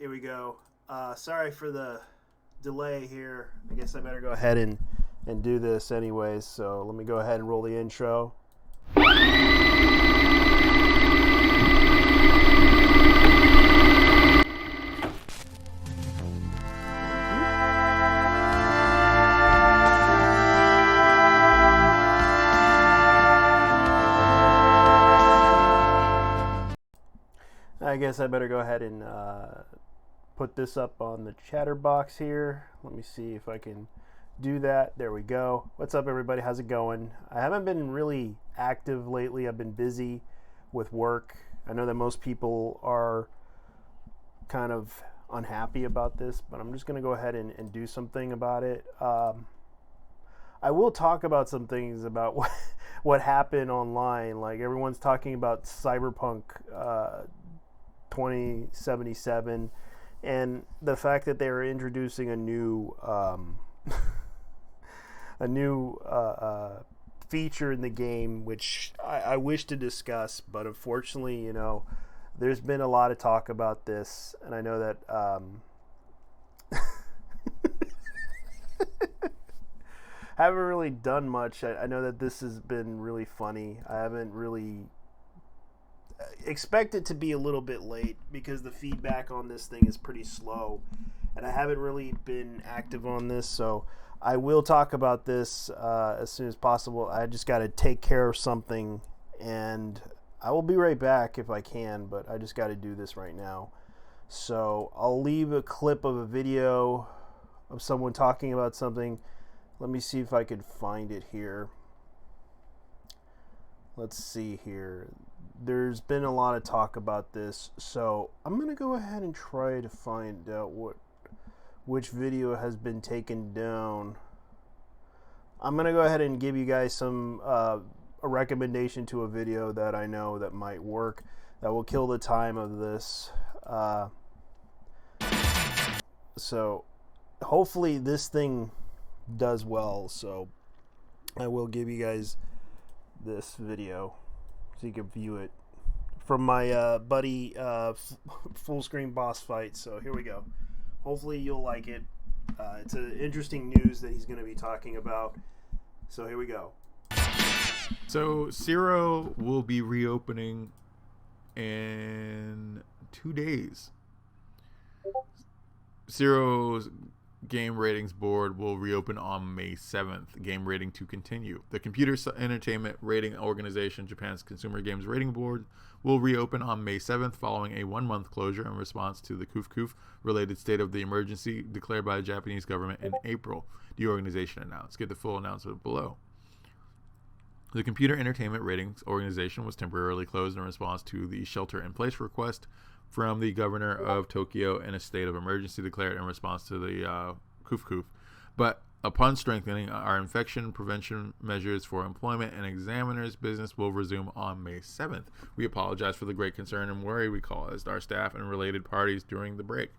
Here we go. Sorry for the delay here. I guess I better go ahead and do this anyways. So let me go ahead and roll the intro. I guess I better go ahead and put this up on the chatter box here. Let me see if I can do that. There we go. What's up, everybody? How's it going? I haven't been really active lately. I've been busy with work. I know that most people are kind of unhappy about this, but I'm just going to go ahead and do something about it. I will talk about some things about what happened online. Like, everyone's talking about Cyberpunk 2077 and the fact that they are introducing a new feature in the game, which I wish to discuss, but unfortunately, there's been a lot of talk about this, and I know that haven't really done much. I know that this has been really funny. I haven't really expect it to be a little bit late because the feedback on this thing is pretty slow, and I haven't really been active on this, so I will talk about this as soon as possible. I just got to take care of something, and I will be right back if I can, but I just got to do this right now. So I'll leave a clip of a video of someone talking about something. Let me see if I can find it here. Let's see here. There's been a lot of talk about this, so I'm going to go ahead and try to find out which video has been taken down. I'm going to go ahead and give you guys a recommendation to a video that I know that might work, that will kill the time of this. So hopefully this thing does well, so I will give you guys this video so you can view it from my buddy full screen boss fight. So here we go. Hopefully you'll like it. It's an interesting news that he's going to be talking about. So here we go. So Zero will be reopening in 2 days. Zero's game ratings board will reopen on May 7th. Game rating to continue. The Computer Entertainment Rating Organization, Japan's Consumer Games Rating Board, will reopen on May 7th following a 1-month closure in response to the kuf related state of the emergency declared by the Japanese government in April, the organization announced. Get the full announcement below. The Computer Entertainment Ratings Organization was temporarily closed in response to the shelter-in-place request from the governor of Tokyo and a state of emergency declared in response to the kuf. But upon strengthening our infection prevention measures for employment and examiners, business will resume on May 7th. We apologize for the great concern and worry we caused our staff and related parties during the break.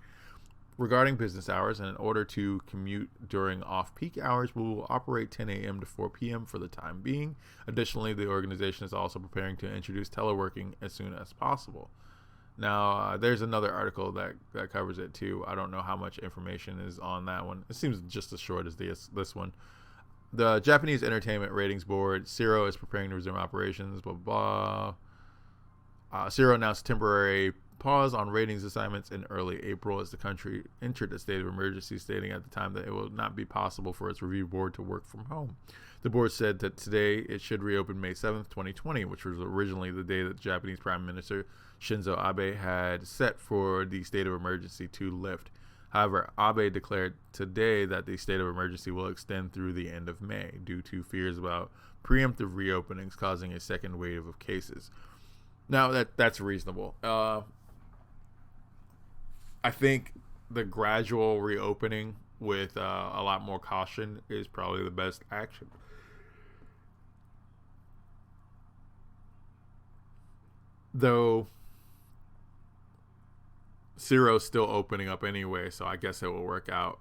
Regarding business hours, and in order to commute during off-peak hours, we will operate 10 a.m. to 4 p.m. for the time being. Additionally, the organization is also preparing to introduce teleworking as soon as possible. Now, there's another article that covers it too. I don't know how much information is on that one. It seems just as short as this one. The Japanese Entertainment Ratings Board, Zero, is preparing to resume operations, blah, blah, blah. Zero announced temporary pause on ratings assignments in early April as the country entered a state of emergency, stating at the time that it will not be possible for its review board to work from home. The board said that today it should reopen May 7th, 2020, which was originally the day that the Japanese Prime Minister Shinzo Abe had set for the state of emergency to lift. However, Abe declared today that the state of emergency will extend through the end of May due to fears about preemptive reopenings causing a second wave of cases. Now, that's reasonable. I think the gradual reopening with a lot more caution is probably the best action. Though Zero's still opening up anyway, so I guess it will work out.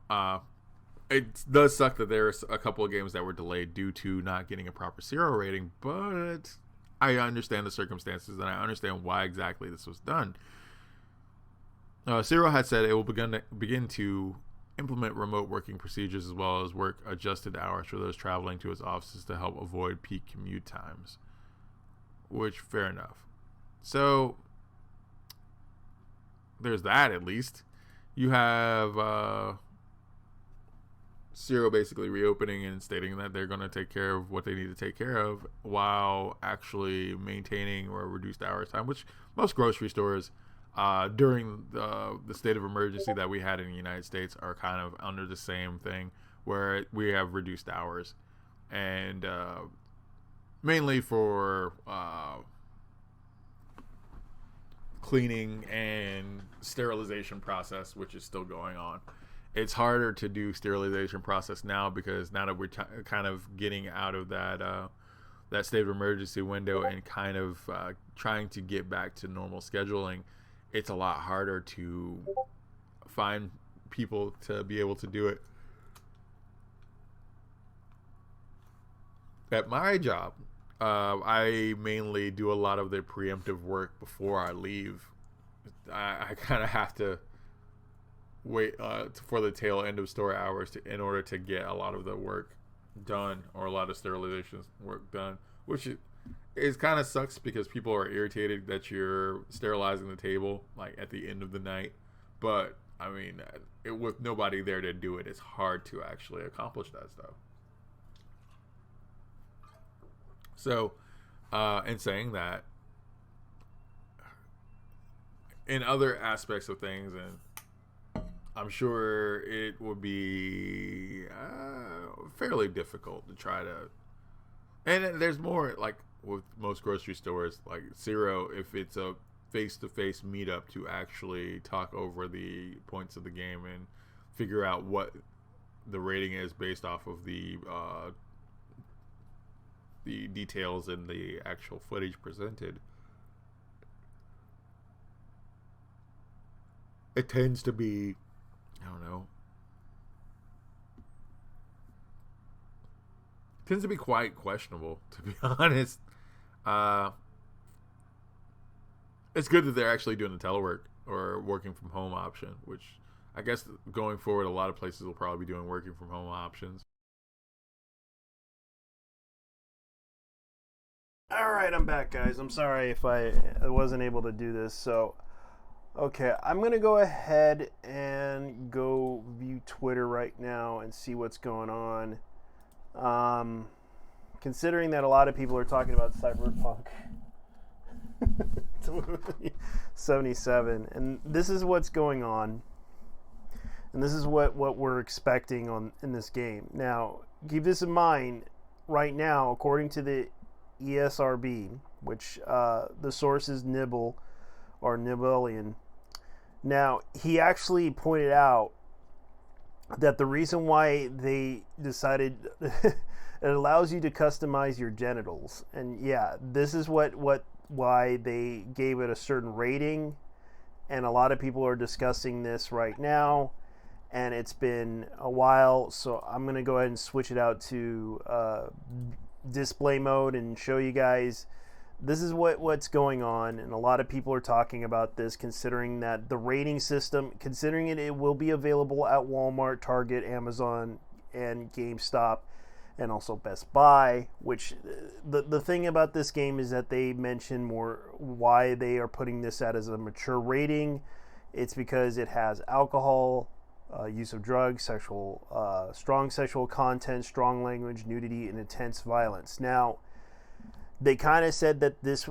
It does suck that there's a couple of games that were delayed due to not getting a proper Zero rating, but I understand the circumstances and I understand why exactly this was done. Cyril had said it will begin to implement remote working procedures as well as work adjusted hours for those traveling to its offices to help avoid peak commute times. Which, fair enough. So, there's that at least. You have Cyril basically reopening and stating that they're going to take care of what they need to take care of while actually maintaining or reduced hours time, which most grocery stores during the state of emergency that we had in the United States are kind of under the same thing where we have reduced hours, and mainly for cleaning and sterilization process, which is still going on. It's harder to do sterilization process now because now that we're kind of getting out of that state of emergency window and kind of trying to get back to normal scheduling, it's a lot harder to find people to be able to do it. At my job, I mainly do a lot of the preemptive work before I leave. I kind of have to wait for the tail end of store hours in order to get a lot of the work done, or a lot of sterilization work done, which is kind of sucks because people are irritated that you're sterilizing the table like at the end of the night. But I mean, with nobody there to do it, it's hard to actually accomplish that stuff. So, in saying that, in other aspects of things, and I'm sure it would be fairly difficult to try to. And there's more, like with most grocery stores, like Zero, if it's a face-to-face meetup to actually talk over the points of the game and figure out what the rating is based off of the details and the actual footage presented. It tends to be, I don't know, tends to be quite questionable, to be honest. It's good that they're actually doing the telework or working from home option, which I guess going forward, a lot of places will probably be doing working from home options. All right, I'm back, guys. I'm sorry if I wasn't able to do this. So, okay, I'm going to go ahead and go view Twitter right now and see what's going on. Considering that a lot of people are talking about Cyberpunk 2077, and this is what's going on, and this is what we're expecting in this game. Now, keep this in mind. Right now, according to the ESRB, which the source is Nibble or Nibellion. Now, he actually pointed out that the reason why they decided it allows you to customize your genitals, and yeah, this is why they gave it a certain rating, and a lot of people are discussing this right now, and it's been a while, so I'm gonna go ahead and switch it out to display mode and show you guys this is what's going on. And a lot of people are talking about this, considering that the rating system, considering it will be available at Walmart, Target, Amazon, and GameStop, and also Best Buy. Which the thing about this game is that they mention more why they are putting this out as a mature rating. It's because it has alcohol, use of drugs, strong sexual content, strong language, nudity, and intense violence. Now, they kind of said that this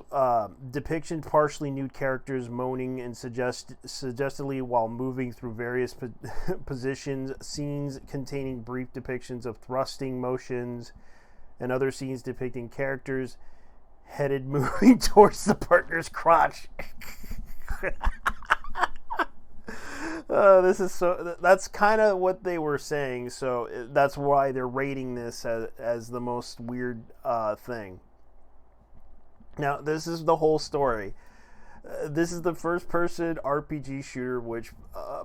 depiction partially nude characters moaning and suggestively while moving through various positions, scenes containing brief depictions of thrusting motions, and other scenes depicting characters headed moving towards the partner's crotch. That's kind of what they were saying, so that's why they're rating this as the most weird thing. Now, this is the whole story. This is the first-person RPG shooter which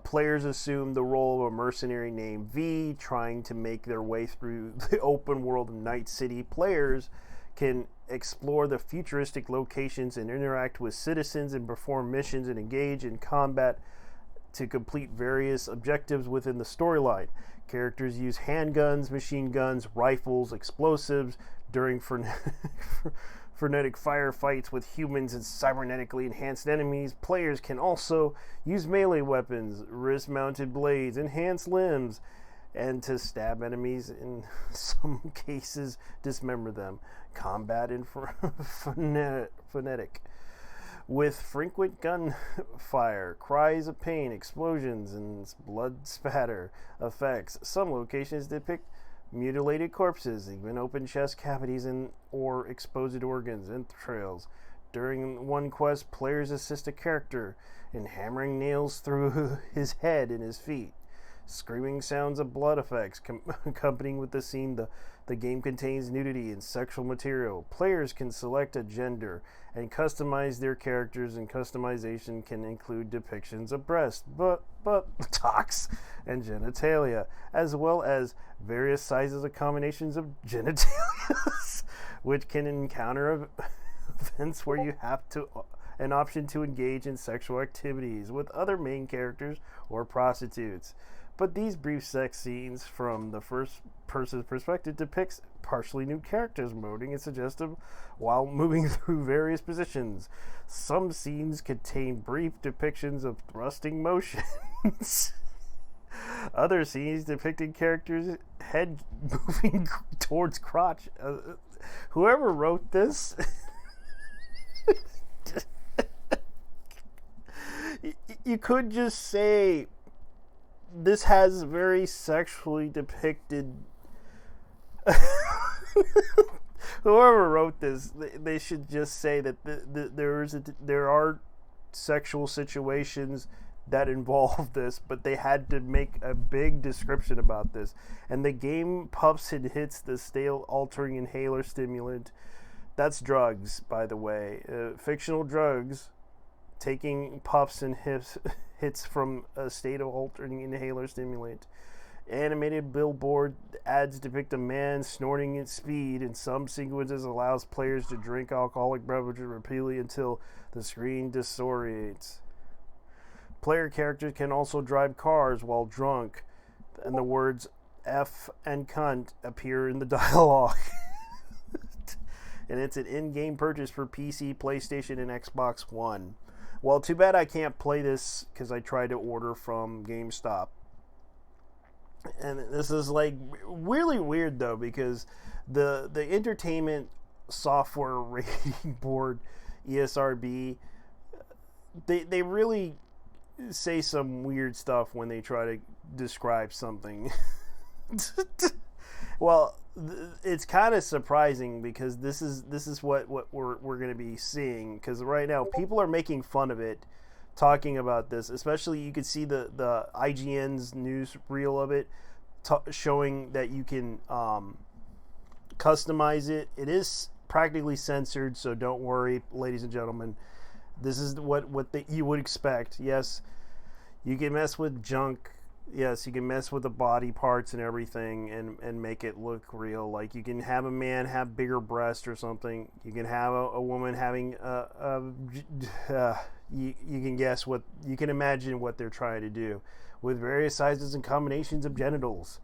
players assume the role of a mercenary named V, trying to make their way through the open world of Night City. Players can explore the futuristic locations and interact with citizens and perform missions and engage in combat to complete various objectives within the storyline. Characters use handguns, machine guns, rifles, explosives during frenetic firefights with humans and cybernetically enhanced enemies. Players can also use melee weapons, wrist-mounted blades, enhanced limbs, and to stab enemies, in some cases dismember them. Combat in frenetic, with frequent gunfire, cries of pain, explosions, and blood spatter effects. Some locations depict mutilated corpses, even open chest cavities or exposed organs, entrails. During one quest, players assist a character in hammering nails through his head and his feet. Screaming sounds of blood effects accompanying with the scene. The game contains nudity and sexual material. Players can select a gender and customize their characters, and customization can include depictions of breast, buttocks, and genitalia, as well as various sizes of combinations of genitalia, which can encounter events where you have an option to engage in sexual activities with other main characters or prostitutes. But these brief sex scenes from the first person's perspective depicts partially new characters moting and suggestive while moving through various positions. Some scenes contain brief depictions of thrusting motions. Other scenes depicting characters' head moving towards crotch. Whoever wrote this you could just say this has very sexually depicted. Whoever wrote this, they should just say that there are sexual situations that involve this, but they had to make a big description about this. And the game puffs and hits the stale altering inhaler stimulant. That's drugs, by the way. Fictional drugs, taking puffs and hits from a state of altering inhaler stimulant. Animated billboard ads depict a man snorting at speed. In some sequences, allows players to drink alcoholic beverages repeatedly until the screen disorientates. Player characters can also drive cars while drunk, and the words F and cunt appear in the dialogue. And it's an in-game purchase for PC, PlayStation, and Xbox One. Well, too bad I can't play this because I tried to order from GameStop. And this is like really weird though, because the Entertainment Software Rating Board, ESRB, they really say some weird stuff when they try to describe something. Well, it's kind of surprising because this is what we're going to be seeing, because right now people are making fun of it, talking about this. Especially you could see the IGN's news reel of it showing that you can customize it. It is practically censored, so don't worry, ladies and gentlemen. This is what you would expect. Yes, you can mess with junk. Yes, you can mess with the body parts and everything and make it look real. Like you can have a man have bigger breasts or something. You can have a woman having you can guess what, you can imagine what they're trying to do with various sizes and combinations of genitals.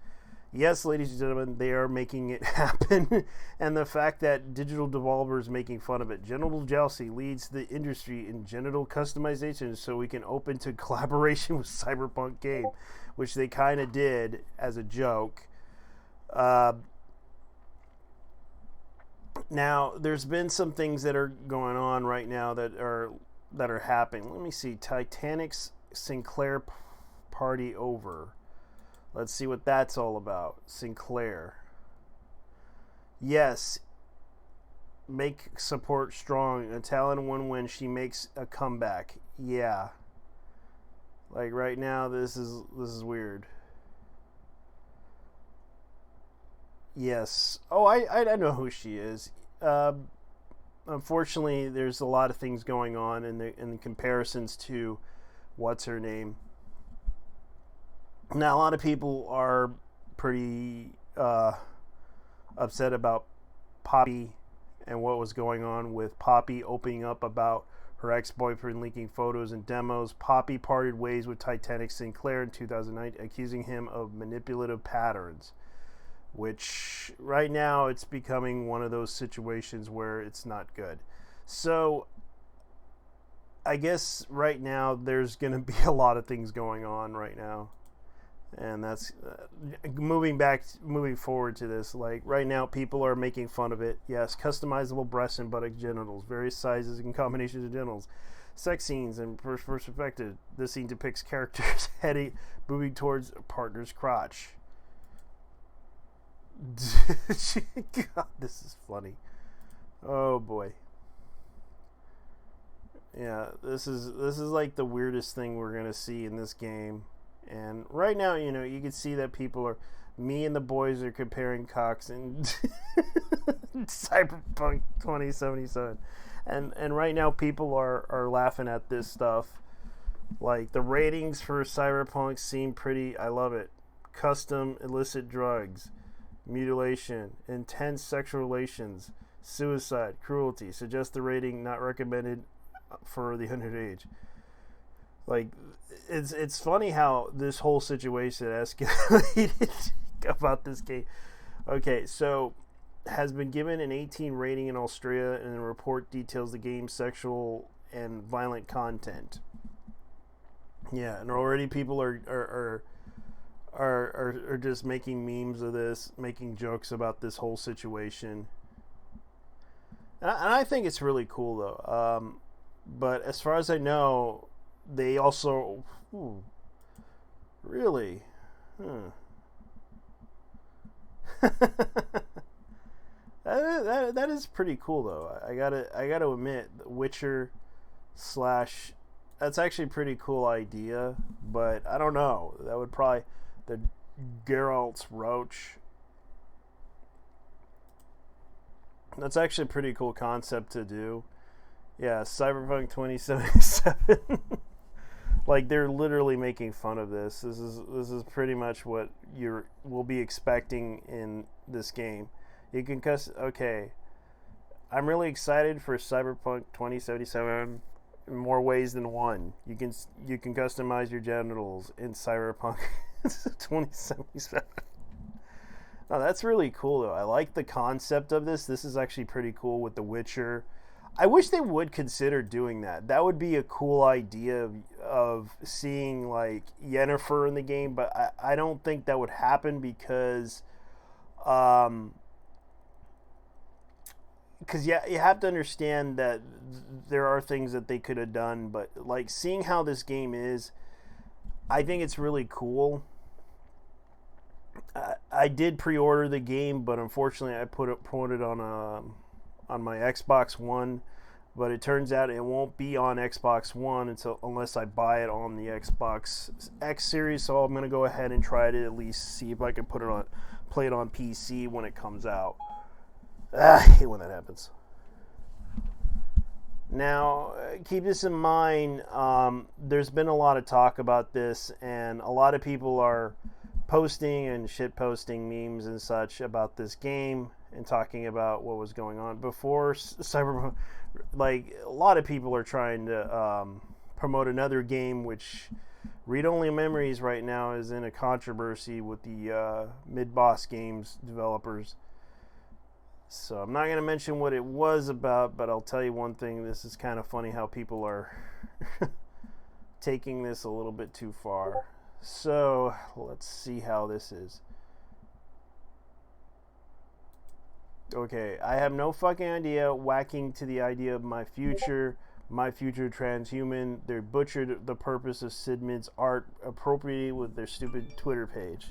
Yes, ladies and gentlemen, they are making it happen. And the fact that Digital Devolver is making fun of it. Genital Jealousy leads the industry in genital customization, so we can open to collaboration with Cyberpunk game, which they kind of did as a joke. Now, there's been some things that are going on right now that are happening. Let me see. Titanic's Sinclair party over. Let's see what that's all about. Sinclair. Yes. Make support strong. Italian when she makes a comeback. Yeah. Like right now, this is weird. Yes. Oh, I know who she is. Unfortunately, there's a lot of things going on in the comparisons to what's her name. Now, a lot of people are pretty upset about Poppy and what was going on with Poppy opening up about her ex-boyfriend leaking photos and demos. Poppy parted ways with Titanic Sinclair in 2009, accusing him of manipulative patterns, which right now it's becoming one of those situations where it's not good. So I guess right now there's going to be a lot of things going on right now. And that's moving forward to this. Like right now, people are making fun of it. Yes, customizable breasts and buttock genitals, various sizes and combinations of genitals, sex scenes and first perspective. This scene depicts characters heading, moving towards a partner's crotch. God, this is funny. Oh boy. Yeah, this is like the weirdest thing we're gonna see in this game. And right now, you know, you can see that people are, me and the boys are comparing cocks in Cyberpunk 2077. And right now people are laughing at this stuff. Like the ratings for Cyberpunk seem pretty, I love it. Custom illicit drugs, mutilation, intense sexual relations, suicide, cruelty. Suggest the rating not recommended for the underage. Like, it's funny how this whole situation escalated about this game. Okay, so has been given an 18 rating in Australia, and the report details the game's sexual and violent content. Yeah, and already people are just making memes of this, making jokes about this whole situation. And I think it's really cool though. But as far as I know, they also really that is pretty cool though. I gotta admit, The Witcher / that's actually a pretty cool idea, but I don't know, that would probably, the Geralt's Roach, that's actually a pretty cool concept to do. Yeah, Cyberpunk 2077. Like, they're literally making fun of this. This is pretty much what will be expecting in this game. You can okay. I'm really excited for Cyberpunk 2077 in more ways than one. You can customize your genitals in Cyberpunk 2077. Oh, that's really cool though. I like the concept of this. This is actually pretty cool with The Witcher. I wish they would consider doing that. That would be a cool idea of seeing like Yennefer in the game, but I don't think that would happen because yeah, you have to understand that there are things that they could have done, but like seeing how this game is, I think it's really cool. I did pre-order the game, but unfortunately I put it on my Xbox One, but it turns out it won't be on Xbox One unless I buy it on the Xbox X series. So I'm gonna go ahead and try to at least see if I can play it on PC when it comes out. I hate when that happens. Now, keep this in mind. There's been a lot of talk about this, and a lot of people are posting and shit posting memes and such about this game and talking about what was going on before Cyberpunk. Like, a lot of people are trying to promote another game, which Read Only Memories right now is in a controversy with the Mid-Boss Games developers. So I'm not going to mention what it was about, but I'll tell you one thing. This is kind of funny how people are taking this a little bit too far. So let's see how this is. Okay, I have no fucking idea. Whacking to the idea of my future transhuman. They butchered the purpose of Sid Meier's art appropriated with their stupid Twitter page.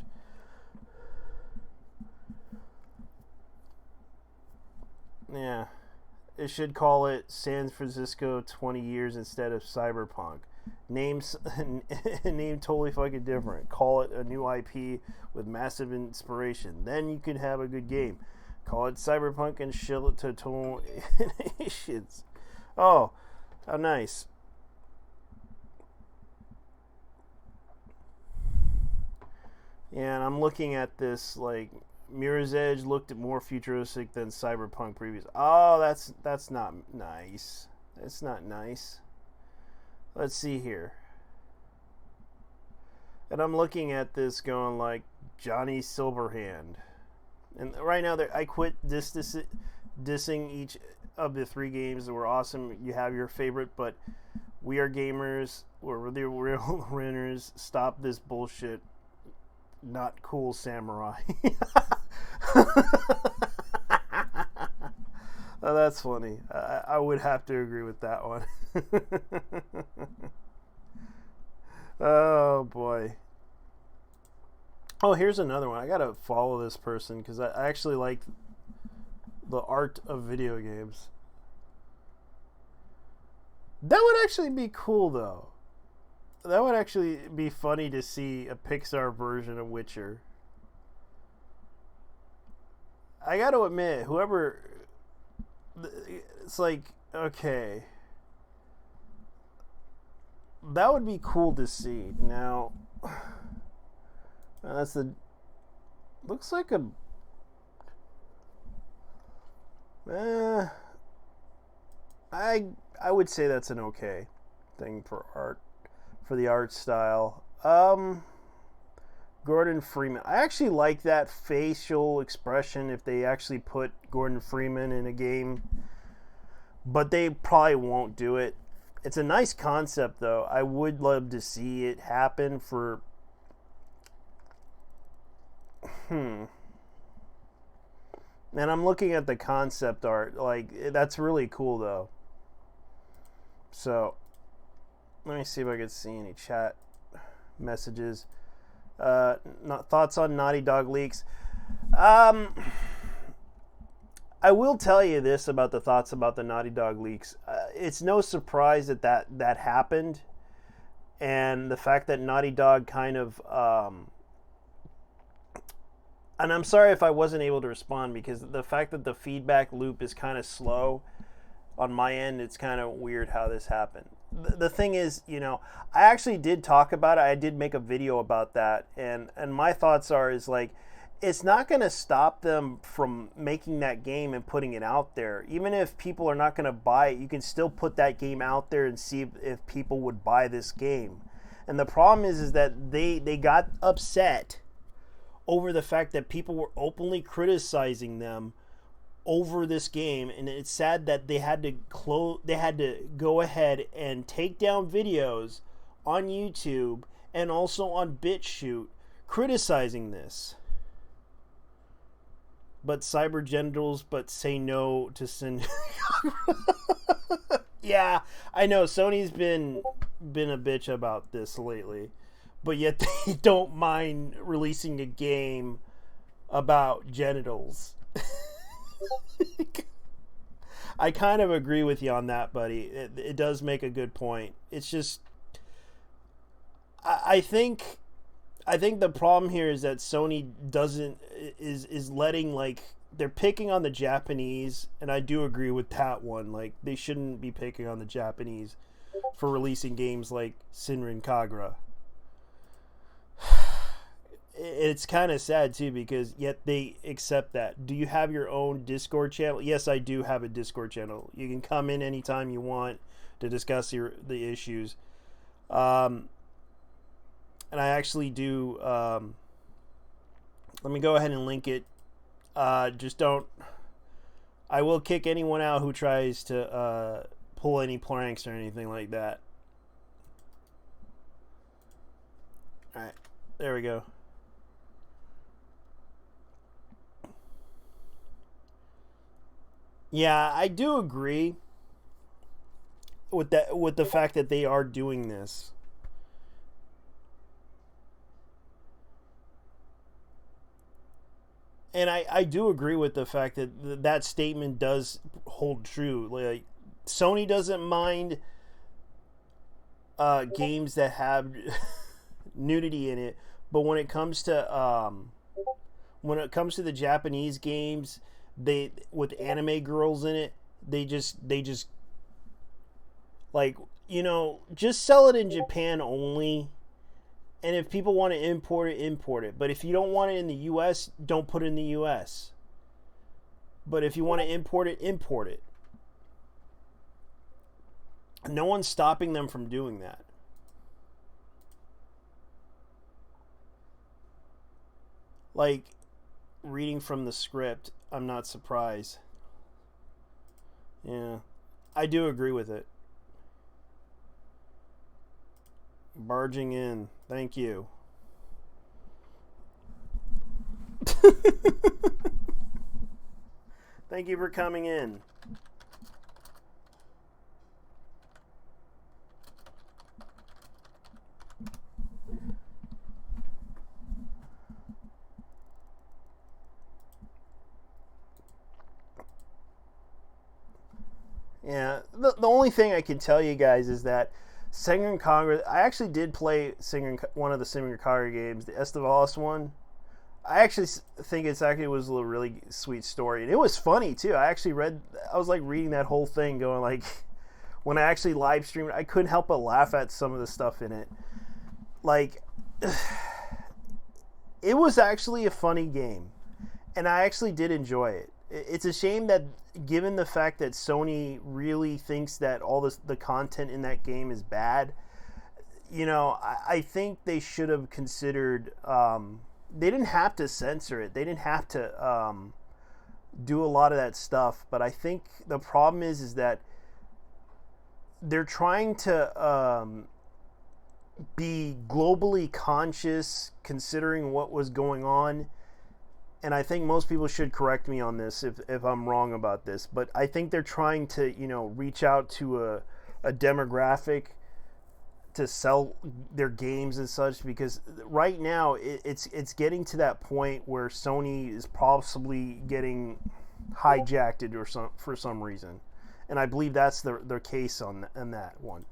Yeah, it should call it San Francisco 20 years instead of Cyberpunk. Name totally fucking different. Call it a new IP with massive inspiration. Then you could have a good game. Call it Cyberpunk and shill it to total nations. Oh, how nice. Yeah, and I'm looking at this like Mirror's Edge looked more futuristic than Cyberpunk previous. Oh, that's not nice. It's not nice. Let's see here. And I'm looking at this going like Johnny Silverhand. And right now, I quit dissing each of the 3 games that were awesome. You have your favorite, but we are gamers. We're the real winners. Stop this bullshit. Not cool, samurai. Oh, that's funny. I would have to agree with that one. Oh boy. Oh, here's another one. I gotta follow this person because I actually like the art of video games. That would actually be cool, though. That would actually be funny to see a Pixar version of Witcher. I gotta admit, whoever... It's like, okay. That would be cool to see. Now, that's the... Looks like a... I would say that's an okay thing for art, for the art style. Gordon Freeman. I actually like that facial expression if they actually put Gordon Freeman in a game, but they probably won't do it. It's a nice concept, though. I would love to see it happen for... And I'm looking at the concept art. Like, that's really cool, though. So, let me see if I can see any chat messages. Thoughts on Naughty Dog leaks. I will tell you this about the thoughts about the Naughty Dog leaks. It's no surprise that happened. And the fact that Naughty Dog kind of... and I'm sorry if I wasn't able to respond, because the fact that the feedback loop is kind of slow on my end, it's kind of weird how this happened. The thing is, I actually did talk about it. I did make a video about that, and my thoughts is like, it's not going to stop them from making that game and putting it out there. Even if people are not going to buy it, you can still put that game out there and see if people would buy this game. And the problem is that they got upset over the fact that people were openly criticizing them over this game, and it's sad that they had to go ahead and take down videos on YouTube and also on BitChute criticizing this. But cyber genitals, but say no to sin. Yeah, I know Sony's been a bitch about this lately, but yet they don't mind releasing a game about genitals. I kind of agree with you on that, buddy. It does make a good point. It's just, I think the problem here is that Sony is letting, like, they're picking on the Japanese, and I do agree with that one. Like, they shouldn't be picking on the Japanese for releasing games like Senran Kagura. It's kind of sad too, because yet they accept that. Do you have your own Discord channel? Yes, I do have a Discord channel. You can come in anytime you want to discuss the issues. And I actually do. Let me go ahead and link it. Just don't. I will kick anyone out who tries to pull any pranks or anything like that. All right, there we go. Yeah, I do agree with that, with the fact that they are doing this. And I do agree with the fact that that statement does hold true. Like, Sony doesn't mind games that have nudity in it, but when it comes to the Japanese games, they with anime girls in it, they just like, just sell it in Japan only, and if people want to import it, but if you don't want it in the US, don't put it in the US. But if you want to import it, No one's stopping them from doing that. Like, reading from the script, I'm not surprised. Yeah, I do agree with it. Barging in. Thank you. Thank you for coming in. Yeah, the only thing I can tell you guys is that Singer Congress. I actually did play one of the Singer Congress games, the Estevalis one. I actually think it's actually was a really sweet story, and it was funny too. I was like reading that whole thing, going like, when I actually live streamed, I couldn't help but laugh at some of the stuff in it. Like, it was actually a funny game, and I actually did enjoy it. It's a shame that, given the fact that Sony really thinks that all the content in that game is bad, I think they should have considered. They didn't have to censor it. They didn't have to do a lot of that stuff. But I think the problem is that they're trying to be globally conscious, considering what was going on. And I think most people should correct me on this if I'm wrong about this, but I think they're trying to, reach out to a demographic to sell their games and such, because right now it's getting to that point where Sony is possibly getting hijacked for some reason, and I believe that's their case on that one,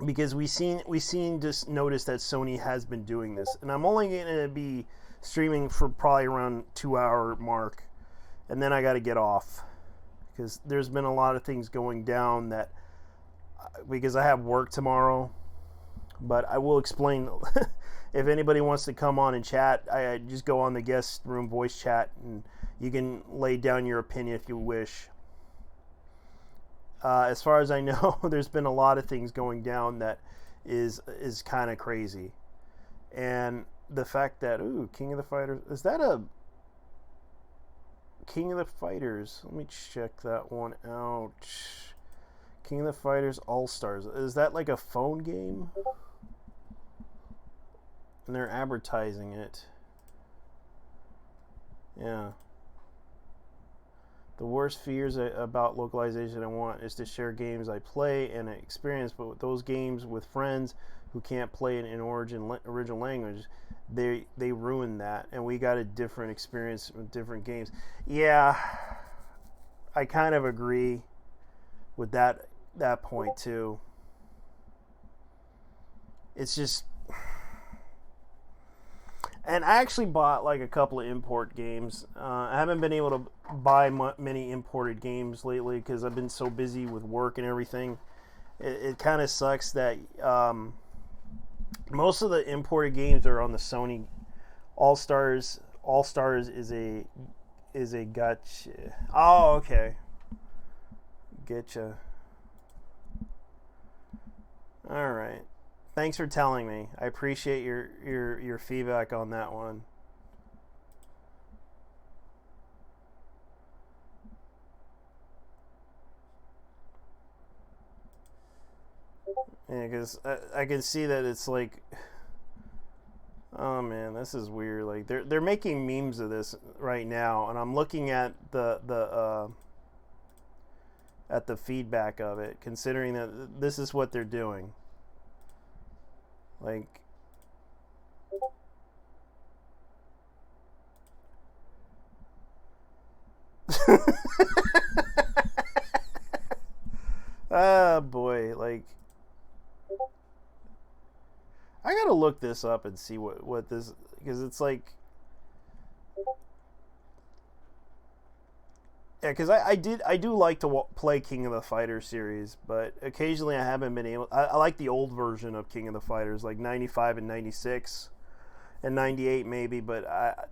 because we just noticed that Sony has been doing this, and I'm only going to be streaming for probably around 2 hour mark, and then I got to get off because there's been a lot of things going down that, because I have work tomorrow. But I will explain. If anybody wants to come on and chat, I just go on the guest room voice chat, and you can lay down your opinion if you wish. As far as I know, there's been a lot of things going down that is kind of crazy, and the fact that King of the Fighters, is that a King of the Fighters? Let me check that one out. King of the Fighters All Stars. Is that like a phone game? And they're advertising it. Yeah. The worst fears about localization I want is to share games I play and experience, but with those games with friends who can't play it in original language, they ruin that, and we got a different experience with different games. Yeah, I kind of agree with that point too. It's just, and I actually bought like a couple of import games. I haven't been able to buy many imported games lately because I've been so busy with work and everything. It kind of sucks that most of the imported games are on the Sony. All Stars is a gotcha. Oh, okay. Getcha. All right. Thanks for telling me. I appreciate your feedback on that one. Yeah, because I can see that it's like, oh man, this is weird. Like they're making memes of this right now, and I'm looking at the feedback of it, considering that this is what they're doing. Like, ah, boy, like, I gotta look this up and see what this, because it's like, yeah, because I do like to play King of the Fighters series, but occasionally I haven't been able. I like the old version of King of the Fighters, like 95 and 96 and 98 maybe, but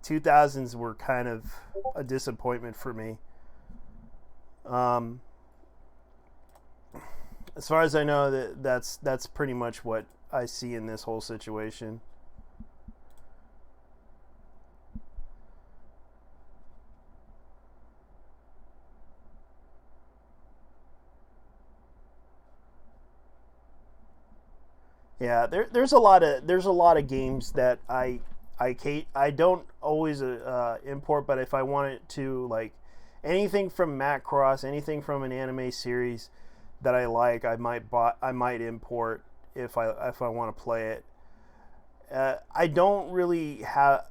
2000s were kind of a disappointment for me. As far as I know, that's pretty much what I see in this whole situation. Yeah, there's a lot of games that I don't always import, but if I wanted to, like anything from Macross, anything from an anime series that I like, I might import if I want to play it. I don't really have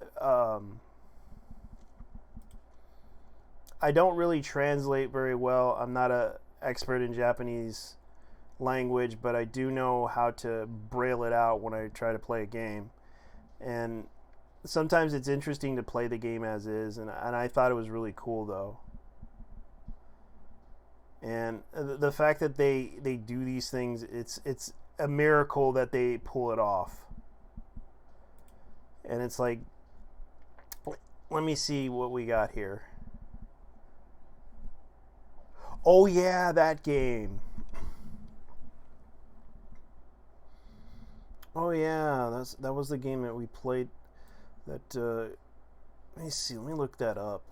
I don't really translate very well. I'm not a expert in Japanese language, but I do know how to braille it out when I try to play a game. And sometimes it's interesting to play the game as is, and I thought it was really cool though. And the fact that they do these things, it's a miracle that they pull it off. And it's like, let me see what we got here. Oh yeah, that game. Oh yeah, that was the game that we played. That let me see. Let me look that up.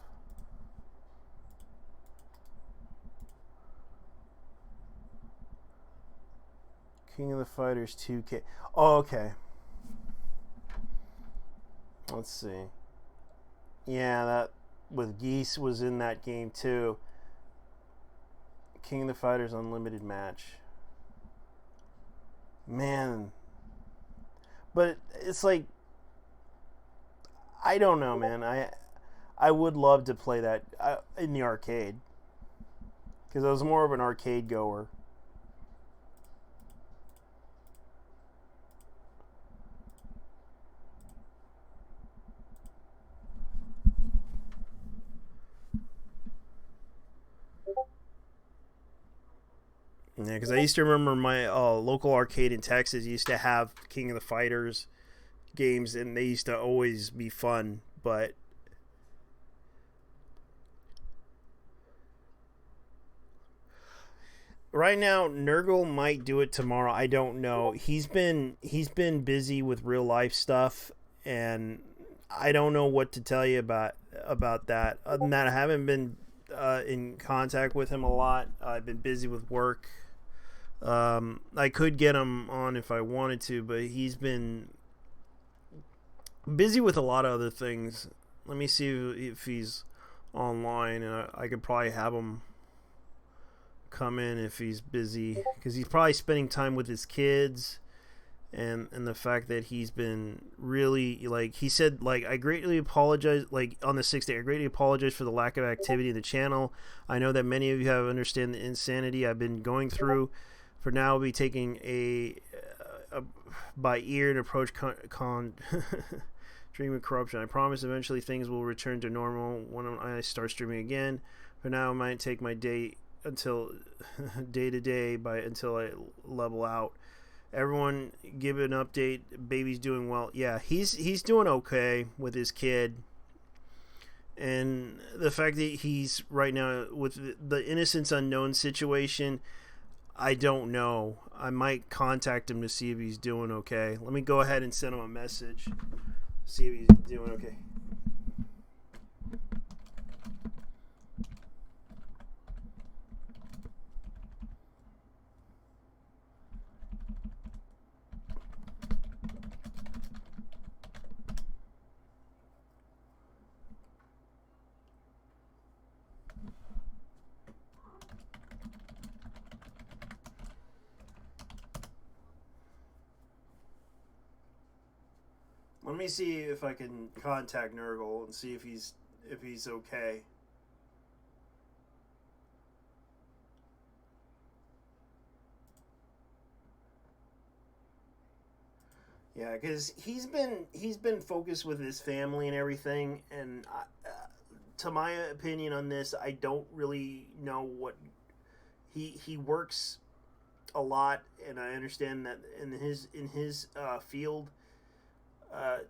King of the Fighters 2K. Oh, okay. Let's see. Yeah, that with Geese was in that game too. King of the Fighters Unlimited match. Man, but it's like I don't know, man. I would love to play that in the arcade because I was more of an arcade goer. Yeah, because I used to remember my local arcade in Texas used to have King of the Fighters games, and they used to always be fun. But right now, Nurgle might do it tomorrow. I don't know. He's been busy with real life stuff, and I don't know what to tell you about that. Other than that, I haven't been in contact with him a lot. I've been busy with work. I could get him on if I wanted to, but he's been busy with a lot of other things. Let me see if he's online, and I could probably have him come in if he's busy because he's probably spending time with his kids. And the fact that he's been really, like he said, like I greatly apologize, like on the 6th day I greatly apologize for the lack of activity in the channel. I know that many of you have understand the insanity I've been going through. For now, I'll be taking a by ear and approach streaming corruption. I promise eventually things will return to normal when I start streaming again. For now, I might take my day until day to day until I level out. Everyone, give an update. Baby's doing well. Yeah, he's doing okay with his kid, and the fact that he's right now with the Innocence Unknown situation, I don't know. I might contact him to see if he's doing okay. Let me go ahead and send him a message. See if he's doing okay. Let me see if I can contact Nurgle and see if he's okay. Yeah, because he's been focused with his family and everything, and to my opinion on this, I don't really know what he works a lot, and I understand that in his field.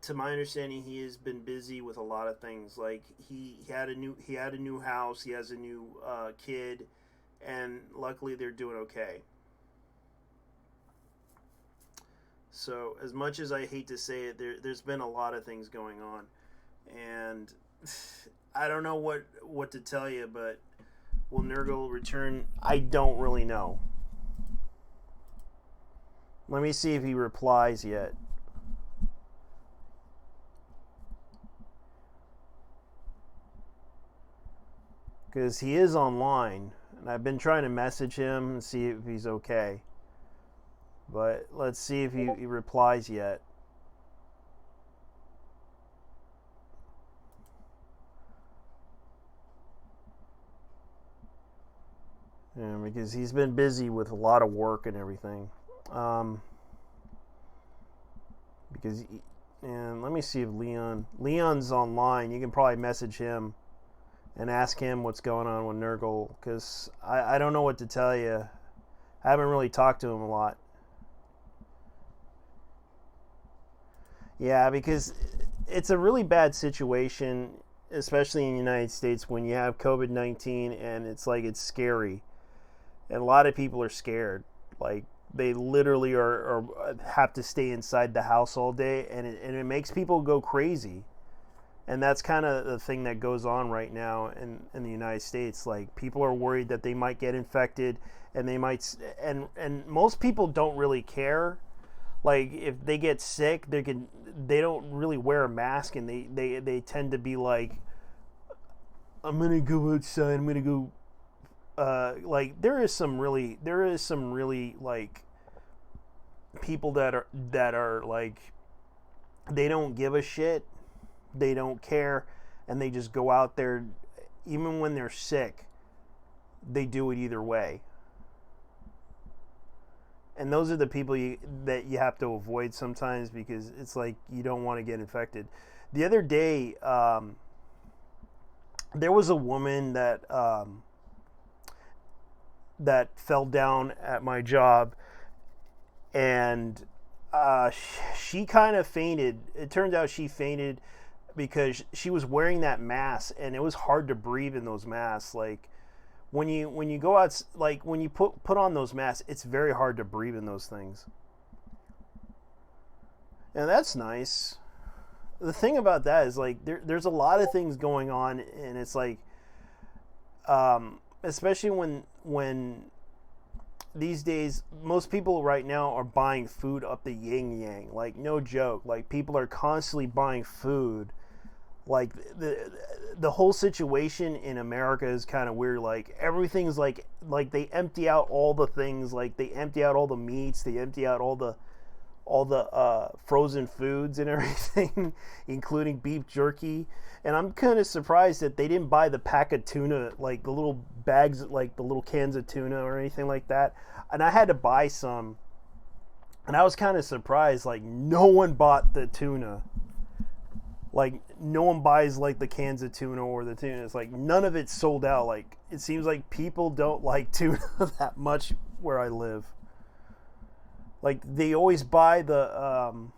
To my understanding, he has been busy with a lot of things. Like he had a new house, he has a new kid, and luckily they're doing okay. So as much as I hate to say it, there's been a lot of things going on, and I don't know what to tell you, but will Nurgle return? I don't really know. Let me see if he replies yet. Because he is online, and I've been trying to message him and see if he's okay. But let's see if he replies yet. Yeah, because he's been busy with a lot of work and everything. And let me see if Leon's online. You can probably message him and ask him what's going on with Nurgle, because I don't know what to tell you. I haven't really talked to him a lot. Yeah, because it's a really bad situation, especially in the United States, when you have COVID-19, and it's like it's scary. And a lot of people are scared. Like, they literally are have to stay inside the house all day, and it makes people go crazy. And that's kind of the thing that goes on right now in the United States. Like, people are worried that they might get infected, and they might, and most people don't really care. Like, if they get sick, they don't really wear a mask, and they tend to be like, I'm gonna go outside, I'm gonna go. Like, there is some really like people that are like, they don't give a shit, they don't care, and they just go out there even when they're sick. They do it either way, and those are the people that you have to avoid sometimes, because it's like you don't want to get infected. The other day, there was a woman that fell down at my job, and she kind of fainted. It turns out she fainted because she was wearing that mask, and it was hard to breathe in those masks. Like, when you go out, like when you put on those masks, it's very hard to breathe in those things. And that's nice. The thing about that is, like, there's a lot of things going on, and it's like, especially when these days, most people right now are buying food up the yin yang. Like, no joke. Like, people are constantly buying food. Like, the whole situation in America is kind of weird. Like, everything's like they empty out all the things. Like, they empty out all the meats. They empty out all the frozen foods and everything, including beef jerky. And I'm kind of surprised that they didn't buy the pack of tuna, like the little bags, like the little cans of tuna or anything like that. And I had to buy some, and I was kind of surprised. Like, no one bought the tuna. Like, no one buys like the cans of tuna or the tuna. It's like none of it's sold out. Like, it seems like people don't like tuna that much where I live. Like, they always buy the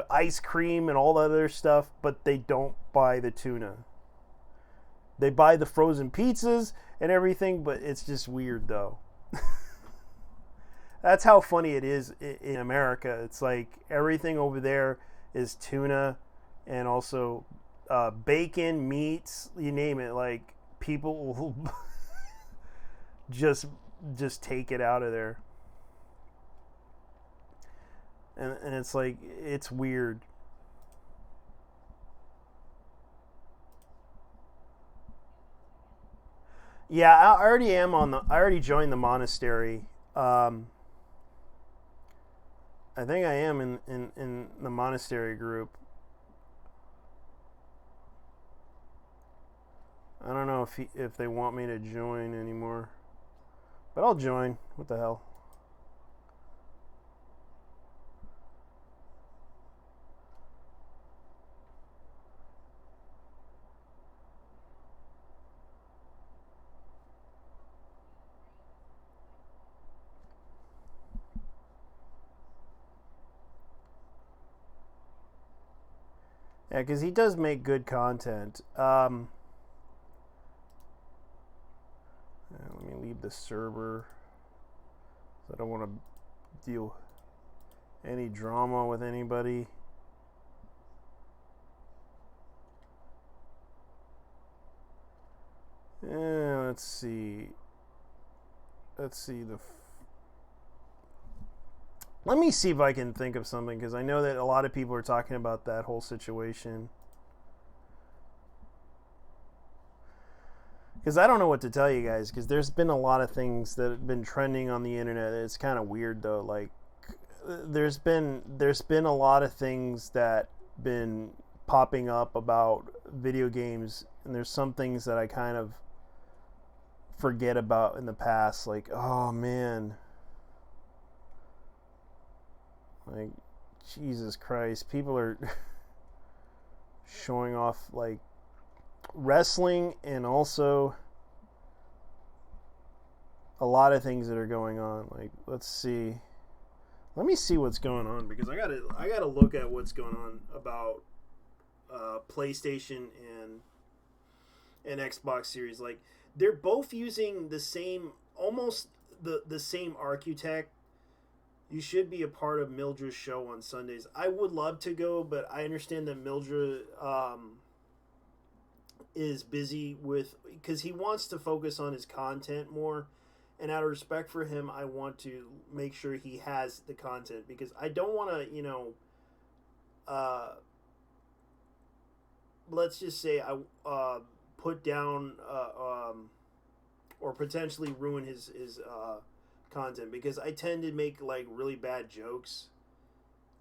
ice cream and all the other stuff, but they don't buy the tuna. They buy the frozen pizzas and everything, but it's just weird though. That's how funny it is in America. It's like everything over there is tuna, and also bacon, meats, you name it. Like, people will just take it out of there. And it's like, it's weird. Yeah, I already joined the monastery. I think I am in the monastery group. I don't know if they want me to join anymore, but I'll join. What the hell? Yeah, because he does make good content. Let me leave the server. So I don't want to deal any drama with anybody. Let's see. Let me see if I can think of something, because I know that a lot of people are talking about that whole situation. Because I don't know what to tell you guys, because there's been a lot of things that have been trending on the internet. It's kind of weird though. Like, there's been a lot of things that been popping up about video games, and there's some things that I kind of forget about in the past. Like, oh man, like, Jesus Christ, people are showing off like wrestling, and also a lot of things that are going on. Like, let me see what's going on, because I gotta look at what's going on about PlayStation and Xbox Series. Like, they're both using the same, almost the same architect. You should be a part of Mildra's show on Sundays. I would love to go, but I understand that Mildra is busy because he wants to focus on his content more. And out of respect for him, I want to make sure he has the content, because I don't want to, let's just say I put down or potentially ruin his content, because I tend to make like really bad jokes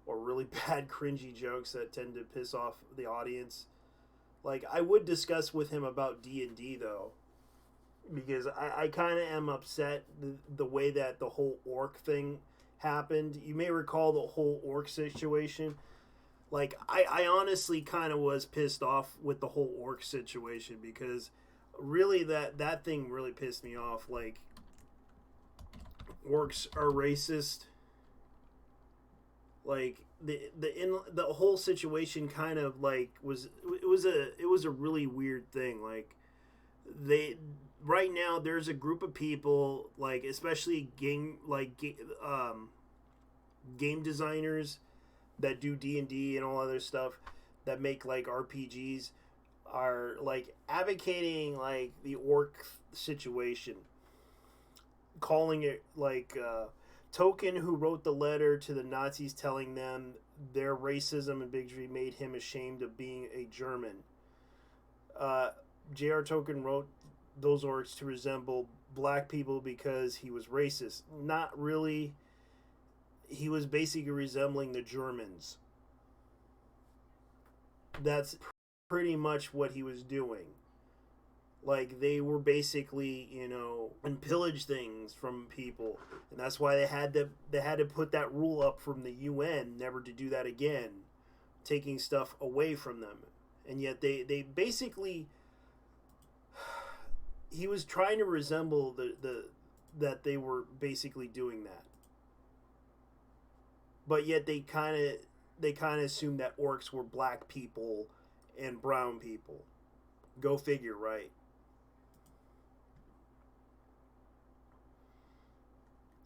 or really bad cringy jokes that tend to piss off the audience. Like, I would discuss with him about D&D though, because I kind of am upset the way that the whole orc thing happened. You may recall the whole orc situation. Like, I honestly kind of was pissed off with the whole orc situation, because really that thing really pissed me off. Like, orcs are racist. Like, the whole situation kind of like was a really weird thing. Like, right now there's a group of people, like, especially game designers that do D&D and all other stuff, that make like RPGs, are like advocating like the orc situation, calling it like Token, who wrote the letter to the Nazis telling them their racism and bigotry made him ashamed of being a German. J.R. Token wrote those orcs to resemble black people because he was racist. Not really. He was basically resembling the Germans. That's pretty much what he was doing. Like, they were basically, and pillage things from people, and that's why they had to put that rule up from the UN, never to do that again, taking stuff away from them. And yet they basically, he was trying to resemble that they were basically doing that. But yet they kind of assumed that orcs were black people and brown people. Go figure, right?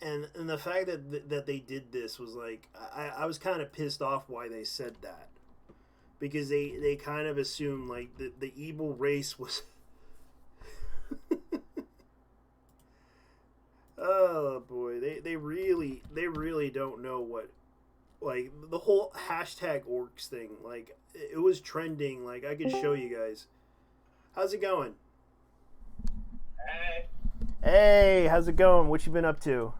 And the fact that they did this was like, I was kind of pissed off why they said that, because they kind of assumed like the evil race was oh boy, they really don't know what, like, the whole hashtag orcs thing, like, it was trending. Like, I could show you guys. How's it going? Hey, how's it going? What you been up to?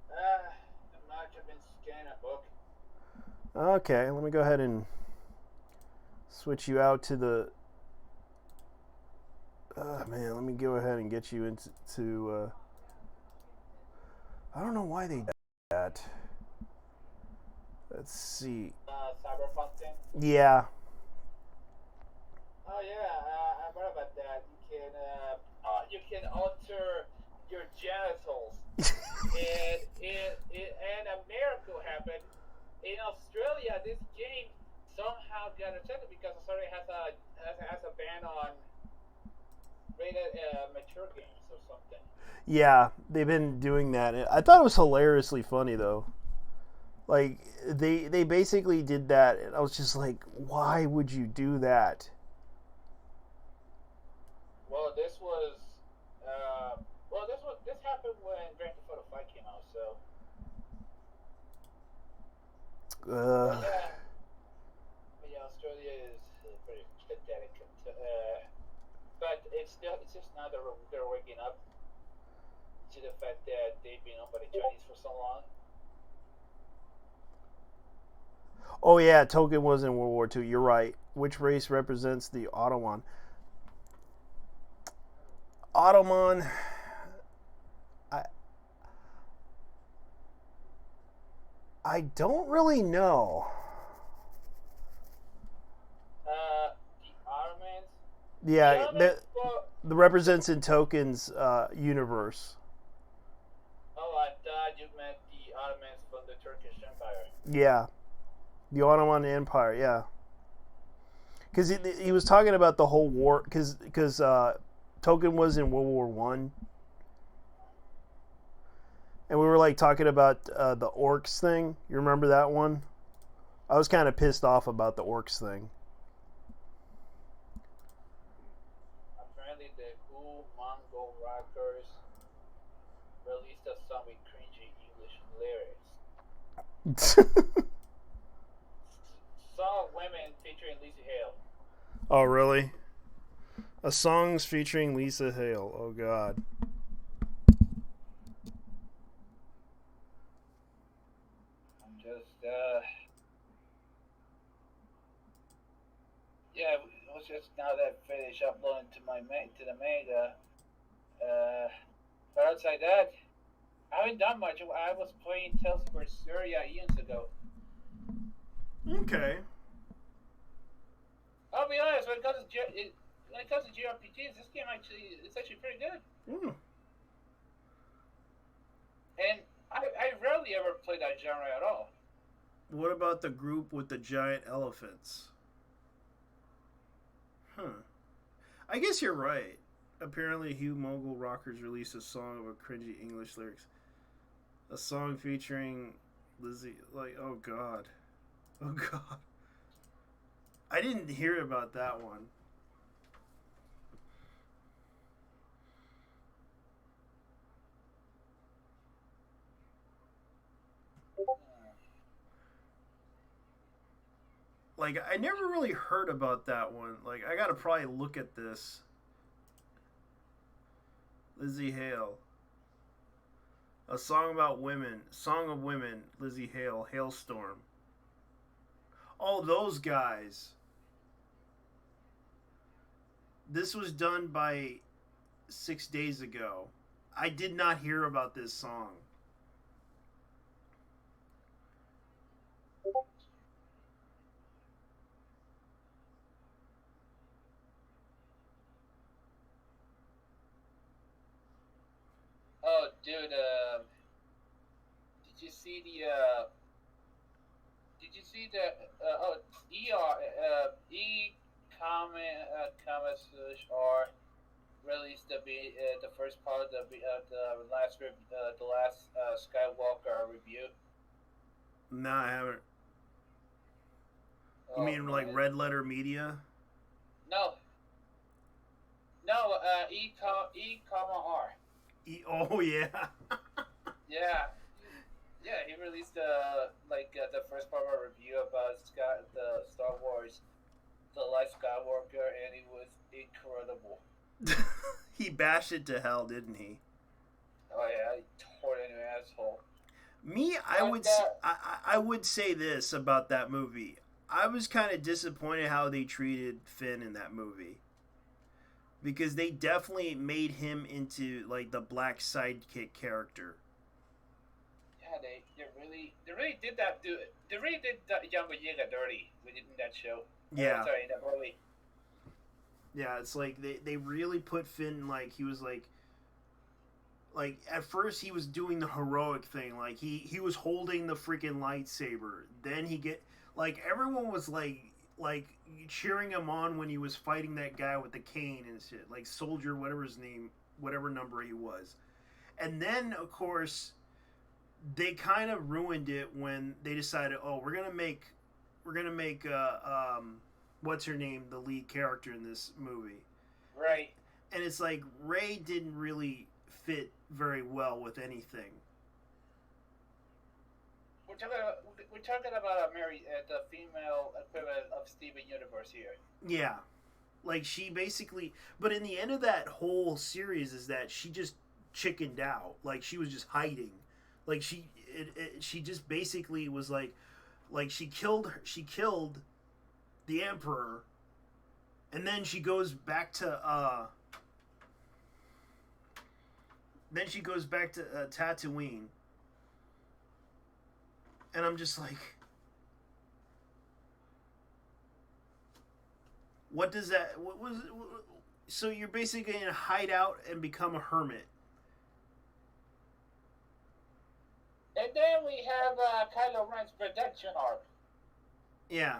I've been scanning a book. Okay, let me go ahead and switch you out to the. Man, let me go ahead and get you into. I don't know why they did that. Let's see. Cyberpunk thing? Yeah. Oh yeah, I read about that. You can alter your genitals, and a miracle happened in Australia. This game somehow got accepted because Australia has a ban on rated mature games or something. Yeah, they've been doing that. I thought it was hilariously funny though. Like they basically did that, and I was just like, why would you do that? Well, this happened when Grand Theft Auto 5 came out. So, Uh, but yeah, Australia is pretty pathetic. But it's just now they're waking up to the fact that they've been owned by the Chinese for so long. oh yeah, Token was in World War II. You're right. Which race represents the Ottoman? Ottoman. I I don't really know. The Ottomans, the Yeah, Ottomans, well, the represents in Token's universe. oh, I thought you meant the Ottomans from the Turkish Empire. Yeah, the Ottoman Empire. Yeah, because he was talking about the whole war. Because Token was in World War One, and we were like talking about the orcs thing. You remember that one? I was kind of pissed off about the orcs thing. Apparently, the cool Mongol rockers released a song with cringy English lyrics. Song Women featuring Lisa Hale. Oh really? A songs featuring Lisa Hale. Oh God. I'm just, yeah, it was just now that finish uploading to the mega. But outside that, I haven't done much. I was playing Tales of Berseria eons ago. Okay. I'll be honest, when it comes to JRPGs, this game it's actually pretty good. Mm. And I rarely ever play that genre at all. What about the group with the giant elephants? Huh. I guess you're right. Apparently, Hugh Mogul Rockers released a song with cringy English lyrics. A song featuring Lizzie. Like, oh God. Oh God. I didn't hear about that one. Like, I never really heard about that one. Like, I gotta probably look at this. Lizzie Hale. A song about women. Song of Women. Lizzie Hale. Hailstorm. Oh, those guys. This was done by 6 days ago. I did not hear about this song. Oh, dude, did you see the, did you see the, Comics R released the first part of the last Skywalker review. No, I haven't. You Oh, mean like man. Red Letter Media? No, no, comma R. Oh yeah. Yeah, yeah, he released the first part of a review about the Star Wars, the Last Skywalker, and it was incredible. He bashed it to hell, didn't he? Oh yeah, he tore it into an asshole. Me, I would say this about that movie. I was kind of disappointed how they treated Finn in that movie. Because they definitely made him into like the black sidekick character. Yeah, they really did that. They really did Django Yiga dirty in that show. Yeah. Sorry, in that movie. Yeah, it's like they really put Finn like he was like at first he was doing the heroic thing, like he was holding the freaking lightsaber. Then he get like everyone was like cheering him on when he was fighting that guy with the cane and shit, like Soldier, whatever his name, whatever number he was. And then, of course, they kind of ruined it when they decided, oh, we're gonna make what's her name, the lead character in this movie. Right. And it's like Ray didn't really fit very well with anything. We're talking about the female equivalent of Steven Universe here. Yeah, like she basically, but in the end of that whole series is that she just chickened out. Like she was just hiding. Like she just basically was like she killed the Emperor, and then she goes back to Tatooine. And I'm just like, what does that? What was? So you're basically gonna hide out and become a hermit. And then we have Kylo Ren's redemption arc. Yeah.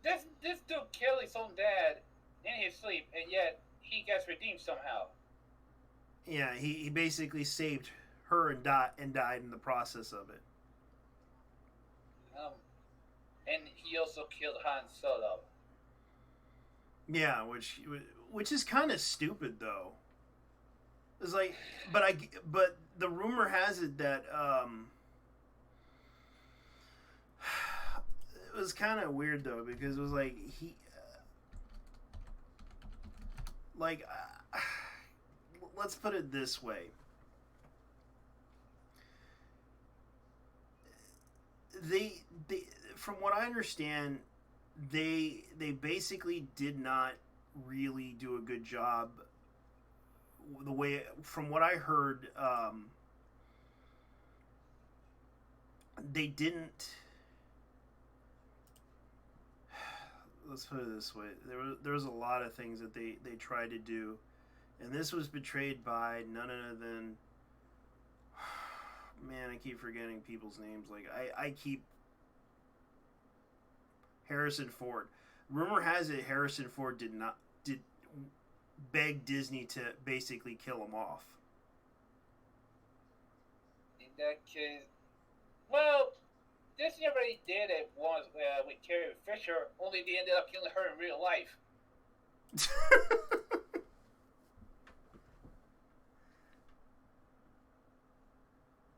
This dude killed his own dad in his sleep, and yet he gets redeemed somehow. Yeah, he basically saved her and died in the process of it. And he also killed Han Solo. Yeah, which is kind of stupid though. It's like, but the rumor has it that it was kind of weird though, because it was like let's put it this way. They from what I understand, they basically did not really do a good job. The way, from what I heard, they didn't. Let's put it this way: there was a lot of things that they tried to do, and this was betrayed by none other than. Man, I keep forgetting people's names. Like I keep. Harrison Ford. Rumor has it Harrison Ford did beg Disney to basically kill him off. In that case, well, Disney already did it once with Carrie Fisher. Only they ended up killing her in real life.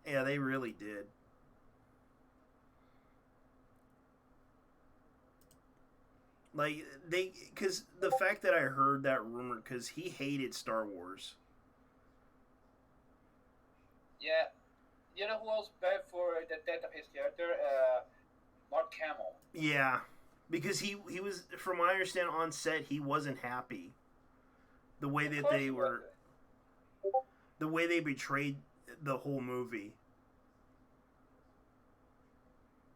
Yeah, they really did. Like, because the fact that I heard that rumor, because he hated Star Wars. Yeah. You know who else bad for the death of his character? Mark Hamill. Yeah. Because he was, from what I understand, on set, he wasn't happy. The way that they were. The way they betrayed the whole movie.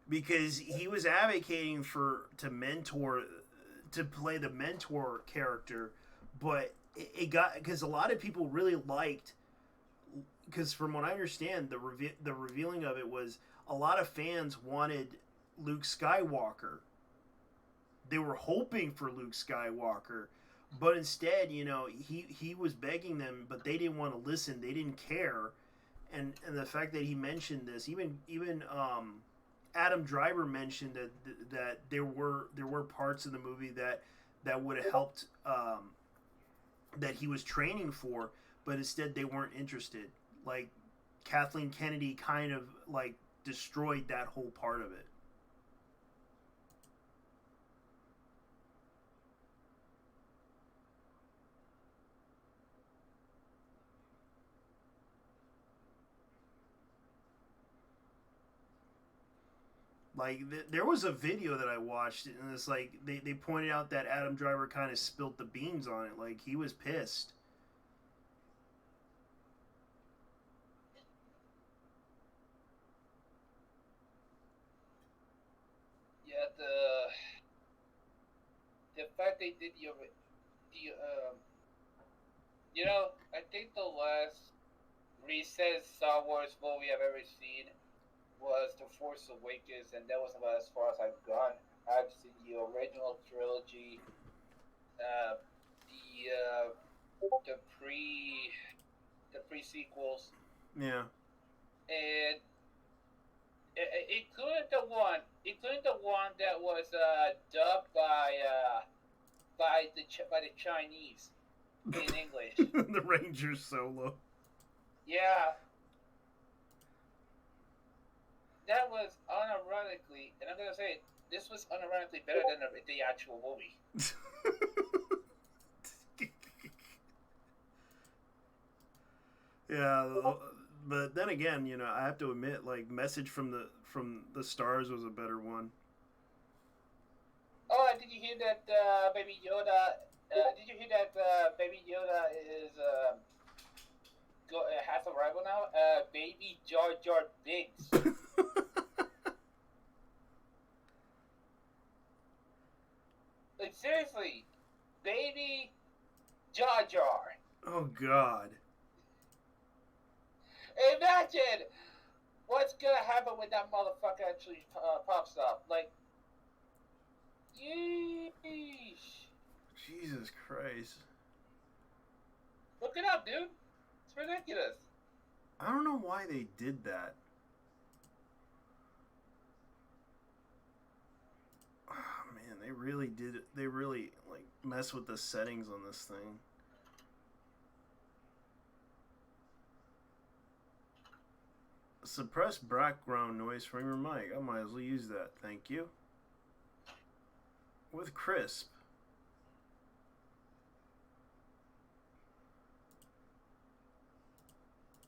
Because he was advocating to play the mentor character, but it got, because a lot of people really liked, because from what I understand, the revealing of it was a lot of fans wanted Luke Skywalker. They were hoping for Luke Skywalker, but instead, he was begging them, but they didn't want to listen. They didn't care, and the fact that he mentioned this, even Adam Driver mentioned that there were parts of the movie that would have helped, that he was training for, but instead they weren't interested. Like Kathleen Kennedy kind of like destroyed that whole part of it. Like, there was a video that I watched, and it's like, they pointed out that Adam Driver kind of spilt the beans on it. Like, he was pissed. Yeah, the fact they did I think the last recent Star Wars movie I've ever seen was The Force Awakens, and that was about as far as I've gone. I've seen the original trilogy, the pre sequels, Yeah. And including the one that was dubbed by the Chinese in English. The Ranger solo. Yeah, that was unironically, and I'm gonna say this was unironically better than the actual movie. Yeah, but then again, I have to admit, like, Message from the Stars was a better one. Oh, did you hear that Baby Yoda? Did you hear that Baby Yoda is has a rival now? Baby Jar Jar Binks. Like seriously, Baby Jar Jar. Oh God. Imagine what's gonna happen when that motherfucker actually pops up. Like, yeesh. Jesus Christ. Look it up, dude. It's ridiculous. I don't know why they did that. Oh, man, they really did it. They really, like, mess with the settings on this thing. Suppress background noise from your mic. I might as well use that. Thank you. With crisp.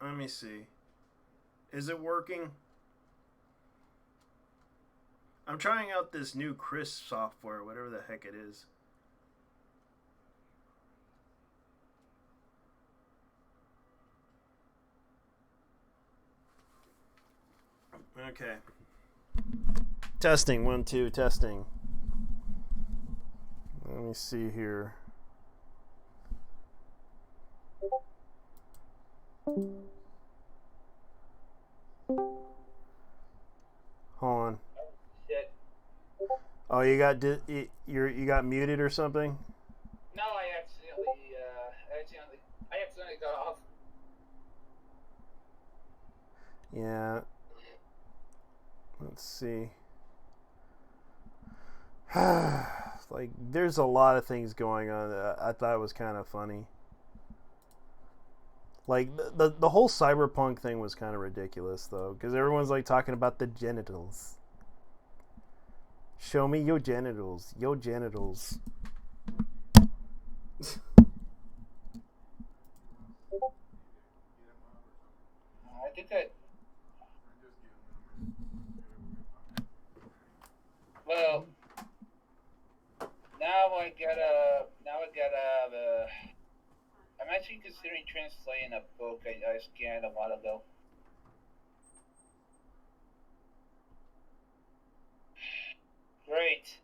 Let me see. Is it working? I'm trying out this new crisp software, whatever the heck it is. Okay. Testing, 1, 2, testing. Let me see here. Hold on. Shit. Oh, you got muted or something? No, I accidentally got off. Yeah. Let's see. Like, there's a lot of things going on that I thought was kind of funny. Like, the whole cyberpunk thing was kind of ridiculous, though, because everyone's, like, talking about the genitals. Show me your genitals. Your genitals. I think that. Well, now I gotta. I'm actually considering translating a book I scanned a while ago. Great.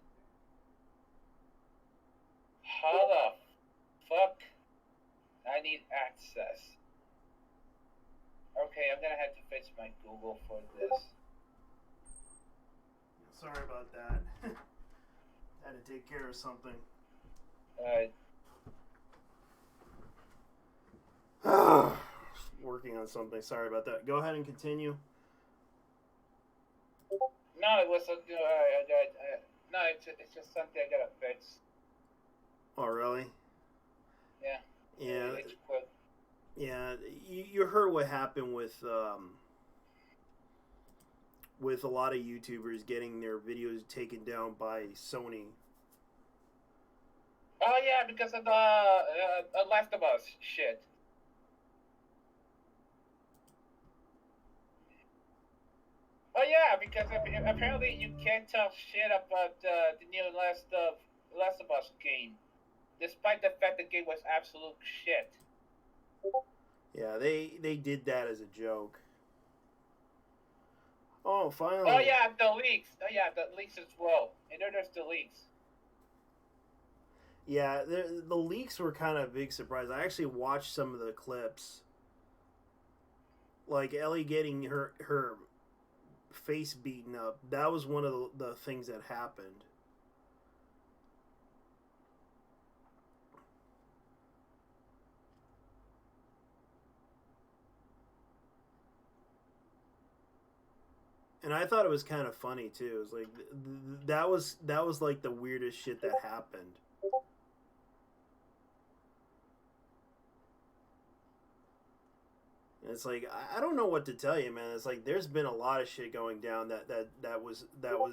How the fuck? I need access. Okay, I'm gonna have to fix my Google for this. Sorry about that. Had to take care of something. Working on something. Sorry about that. Go ahead and continue. No, it was no, it's just something I gotta fix. Oh, really? Yeah. Yeah. It's quick. Yeah. You heard what happened with a lot of YouTubers getting their videos taken down by Sony. Oh yeah, because of the Last of Us shit. Oh yeah, because apparently you can't talk shit about the new Last of Us game, despite the fact the game was absolute shit. Yeah, they did that as a joke. Oh, finally. Oh yeah, the leaks. Oh yeah, the leaks as well. And then there's the leaks. Yeah, the leaks were kind of a big surprise. I actually watched some of the clips. Like Ellie getting her face beaten up. That was one of the things that happened. And I thought it was kind of funny too. It was like that was like the weirdest shit that happened. And it's like I don't know what to tell you, man. It's like there's been a lot of shit going down that was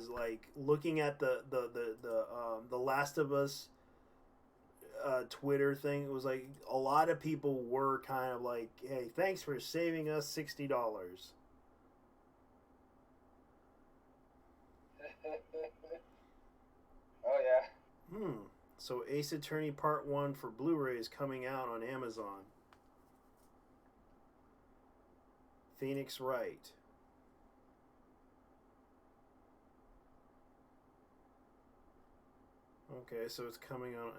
like looking at the Last of Us Twitter thing. It was like a lot of people were kind of like, "Hey, thanks for saving us $60." Oh yeah. So Ace Attorney Part 1 for Blu-ray is coming out on Amazon. Phoenix Wright. Okay, so it's coming on.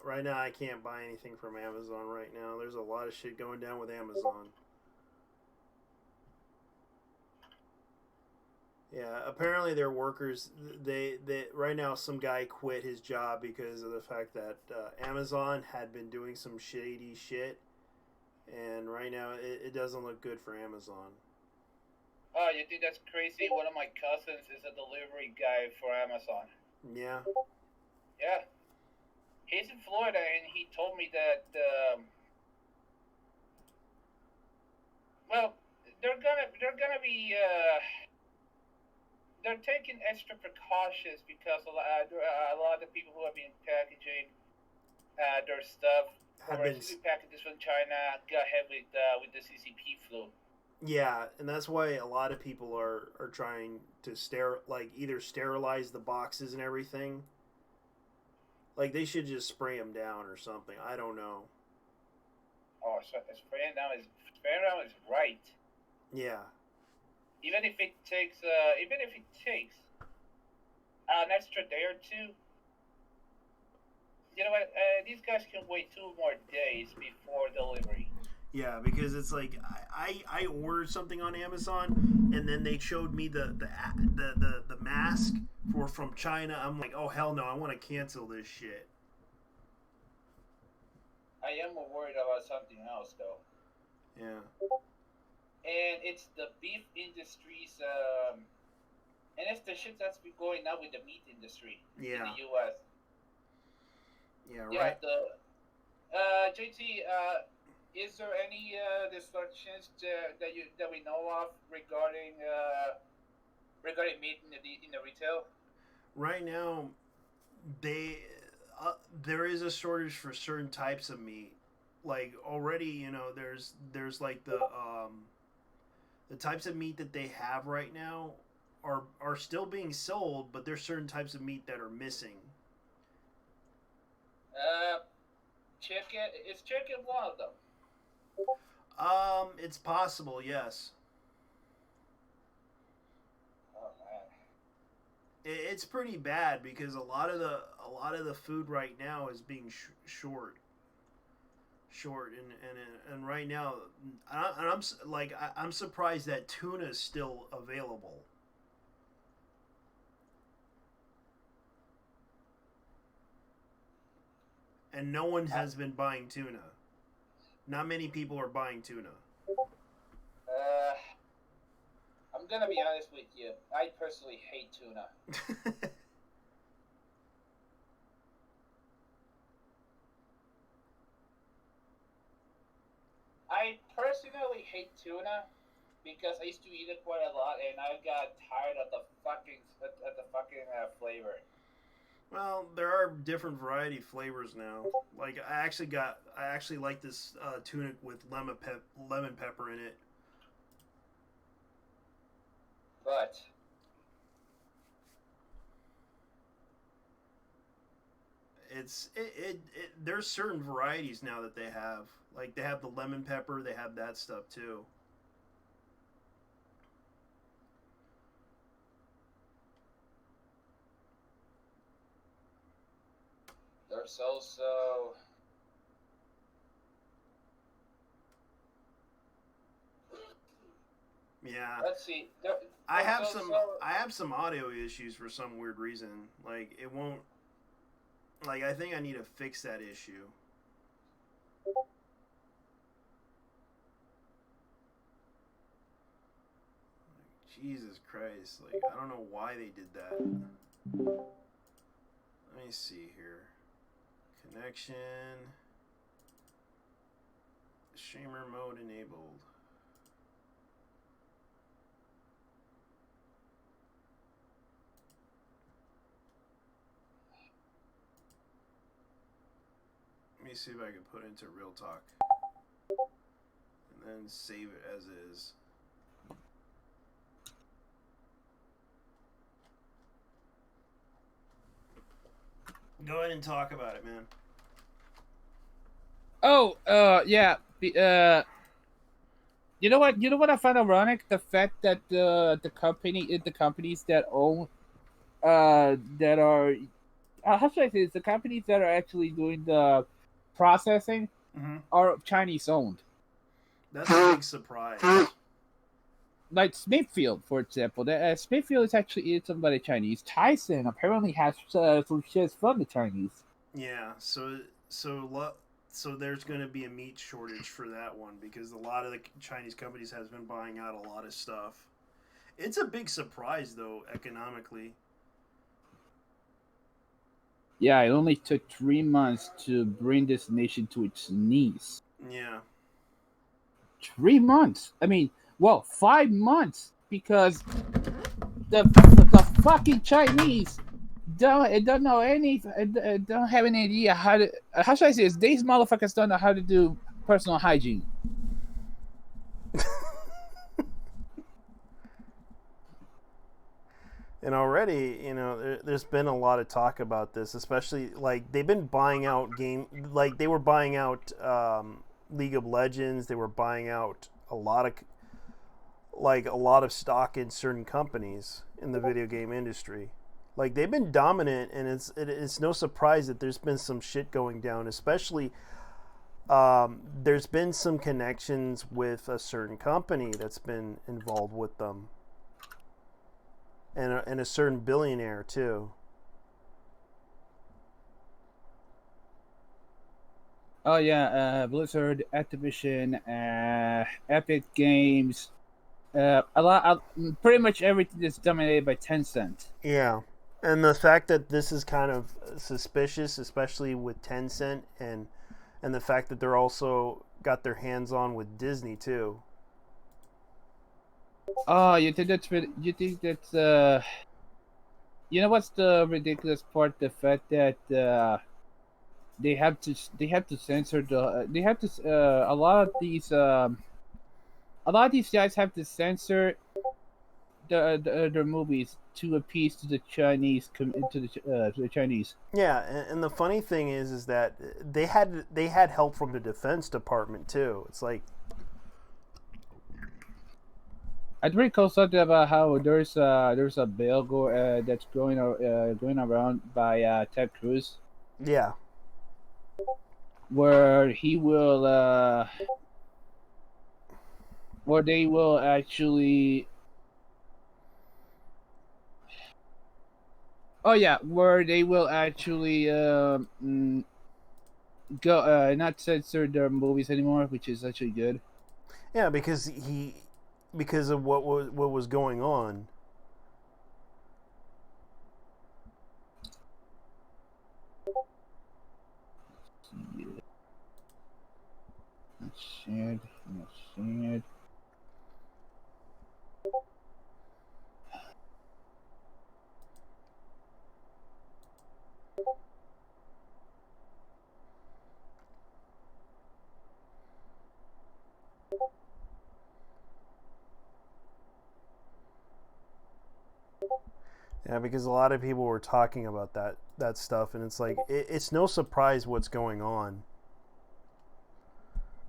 Right now, I can't buy anything from Amazon right now. There's a lot of shit going down with Amazon. Yeah, apparently their workers. They right now some guy quit his job because of the fact that Amazon had been doing some shady shit, and right now it doesn't look good for Amazon. Oh, you think that's crazy? One of my cousins is a delivery guy for Amazon. Yeah. Yeah. He's in Florida, and he told me that. Well, they're gonna be. They're taking extra precautions because a lot of the people who have been packaging their stuff overseas packages from China got hit with the CCP flu. Yeah, and that's why a lot of people are trying to either sterilize the boxes and everything. Like they should just spray them down or something. I don't know. Oh, so spraying down is right. Yeah. Even if it takes an extra day or two, you know what? These guys can wait 2 more days before delivery. Yeah, because it's like I ordered something on Amazon and then they showed me the mask from China. I'm like, oh hell no, I want to cancel this shit. I am worried about something else though. Yeah. And it's the beef industry's, and it's the shit that's been going on with the meat industry in the U.S. Yeah, right. Yeah, JT, is there any restrictions that we know of regarding meat in the retail? Right now, there is a shortage for certain types of meat. Like already, there's like the types of meat that they have right now are still being sold, but there's certain types of meat that are missing. Chicken. Is chicken one of them? It's possible, yes. Oh man. It's pretty bad because a lot of the food right now is being short, and right now, I'm surprised that tuna is still available. And no one has been buying tuna. Not many people are buying tuna. I'm gonna be honest with you. I personally hate tuna. I personally hate tuna because I used to eat it quite a lot, and I got tired of the fucking flavor. Well, there are different variety flavors now. Like I actually like this tuna with lemon pepper in it. But there's certain varieties now that they have. Like they have the lemon pepper, they have that stuff too. there's also Yeah. let's see. I have some audio issues for some weird reason. Like it won't. Like I think I need to fix that issue. Jesus Christ. Like, I don't know why they did that. Let me see here. Connection. Streamer mode enabled. Let me see if I can put it into real talk. And then save it as is. Go ahead and talk about it, man. Oh, yeah. You know what? You know what I find ironic? The fact that the companies that own, that are, how should I say this? The companies that are actually doing the processing are Chinese owned. That's a big surprise. Like Smithfield, for example. Smithfield is actually owned by the Chinese. Tyson apparently has some shares from the Chinese. Yeah, so there's going to be a meat shortage for that one because a lot of the Chinese companies has been buying out a lot of stuff. It's a big surprise though economically. Yeah, it only took 3 months to bring this nation to its knees. Yeah. 3 months. I mean, well, 5 months because the fucking Chinese don't know any, don't have any idea how should I say this? These motherfuckers don't know how to do personal hygiene. And already, there's been a lot of talk about this, especially like they've been buying out they were buying out League of Legends. They were buying out a lot of stock in certain companies in the video game industry. Like they've been dominant, and it's no surprise that there's been some shit going down. Especially, there's been some connections with a certain company that's been involved with them. And a certain billionaire too. Oh yeah, Blizzard, Activision, Epic Games, pretty much everything is dominated by Tencent. Yeah, and the fact that this is kind of suspicious, especially with Tencent, and the fact that they're also got their hands on with Disney too. Oh, you think that's you know what's the ridiculous part? The fact that they have to censor a lot of these guys have to censor their movies to appease to the Chinese to the Chinese. Yeah, and the funny thing is that they had help from the Defense Department too. It's like, I'd recall something about how there's a bill that's going around by Ted Cruz. Yeah. Where he will where they will actually where they will actually go not censor their movies anymore, which is actually good. Yeah, because of what was going on. Shared. Yeah, because a lot of people were talking about that stuff, and it's like it's no surprise what's going on.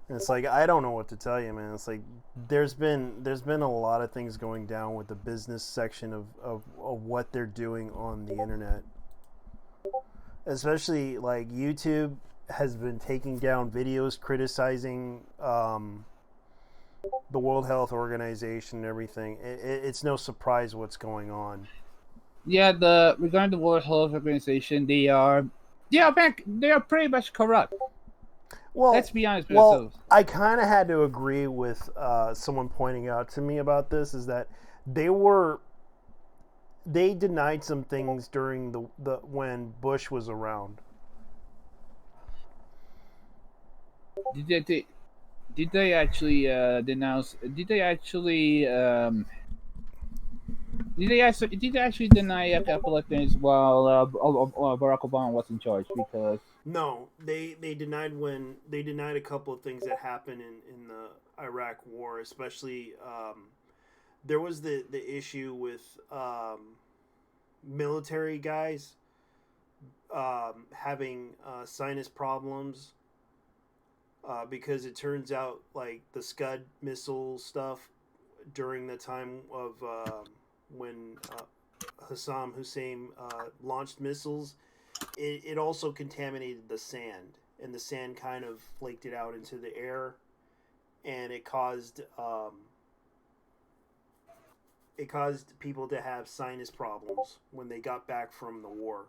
And it's like, I don't know what to tell you, man. It's like there's been a lot of things going down with the business section of what they're doing on the internet. Especially like YouTube has been taking down videos criticizing the World Health Organization and everything. It's no surprise what's going on. Yeah, regarding the World Health Organization, they are pretty much corrupt. Well, let's be honest with ourselves. I kind of had to agree with someone pointing out to me about this, is that they were they denied some things during the when Bush was around. Did they did they actually denounce? Did they actually deny a couple of things while Barack Obama was in charge? Because No, they denied when they denied a couple of things that happened in the Iraq War, especially there was the issue with military guys having sinus problems because it turns out like the Scud missile stuff during the time of when Saddam Hussein launched missiles, it also contaminated the sand, and the sand kind of flaked it out into the air, and it caused people to have sinus problems when they got back from the war.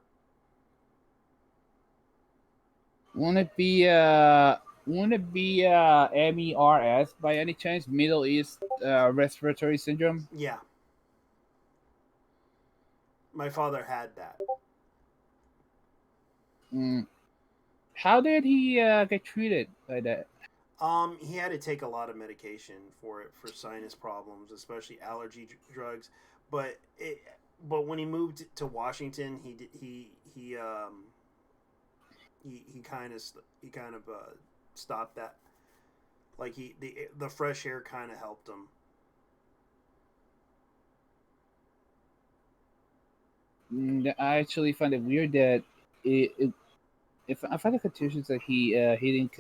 won't it be MERS by any chance? Middle East Respiratory Syndrome. Yeah, my father had that. Mm. How did he get treated by that? He had to take a lot of medication for it for sinus problems, especially allergy drugs. But but when he moved to Washington, he kind of stopped that. Like the fresh air kind of helped him. I actually find it weird that if I find the contusions that he didn't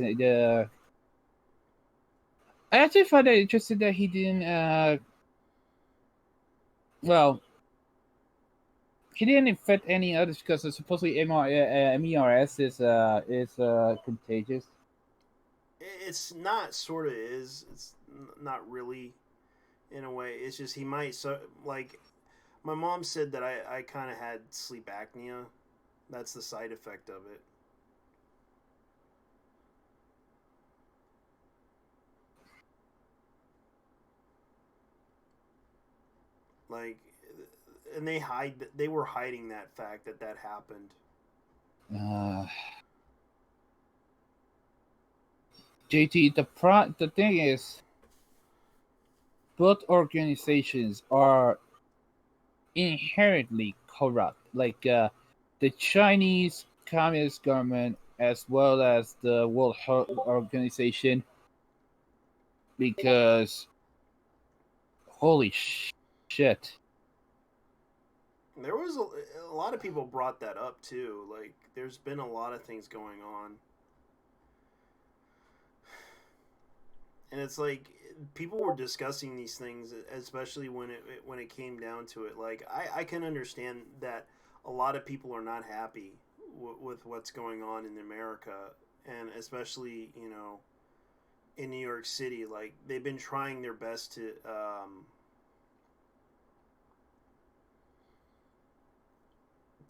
I actually find it interesting that he didn't well he didn't infect any others because supposedly MERS is contagious. It's not sort of is. It's not really in a way. It's just he might like my mom said that I kind of had sleep apnea. That's the side effect of it. Like, and they were hiding that fact that happened. Uh, JT, the thing is, both organizations are inherently corrupt. Like the Chinese Communist government, as well as the World Health Organization, because holy shit. There was a lot of people brought that up too. Like, there's been a lot of things going on, and it's like people were discussing these things, especially when it came down to it. Like, I can understand that a lot of people are not happy with what's going on in America, and especially in New York City. Like, they've been trying their best to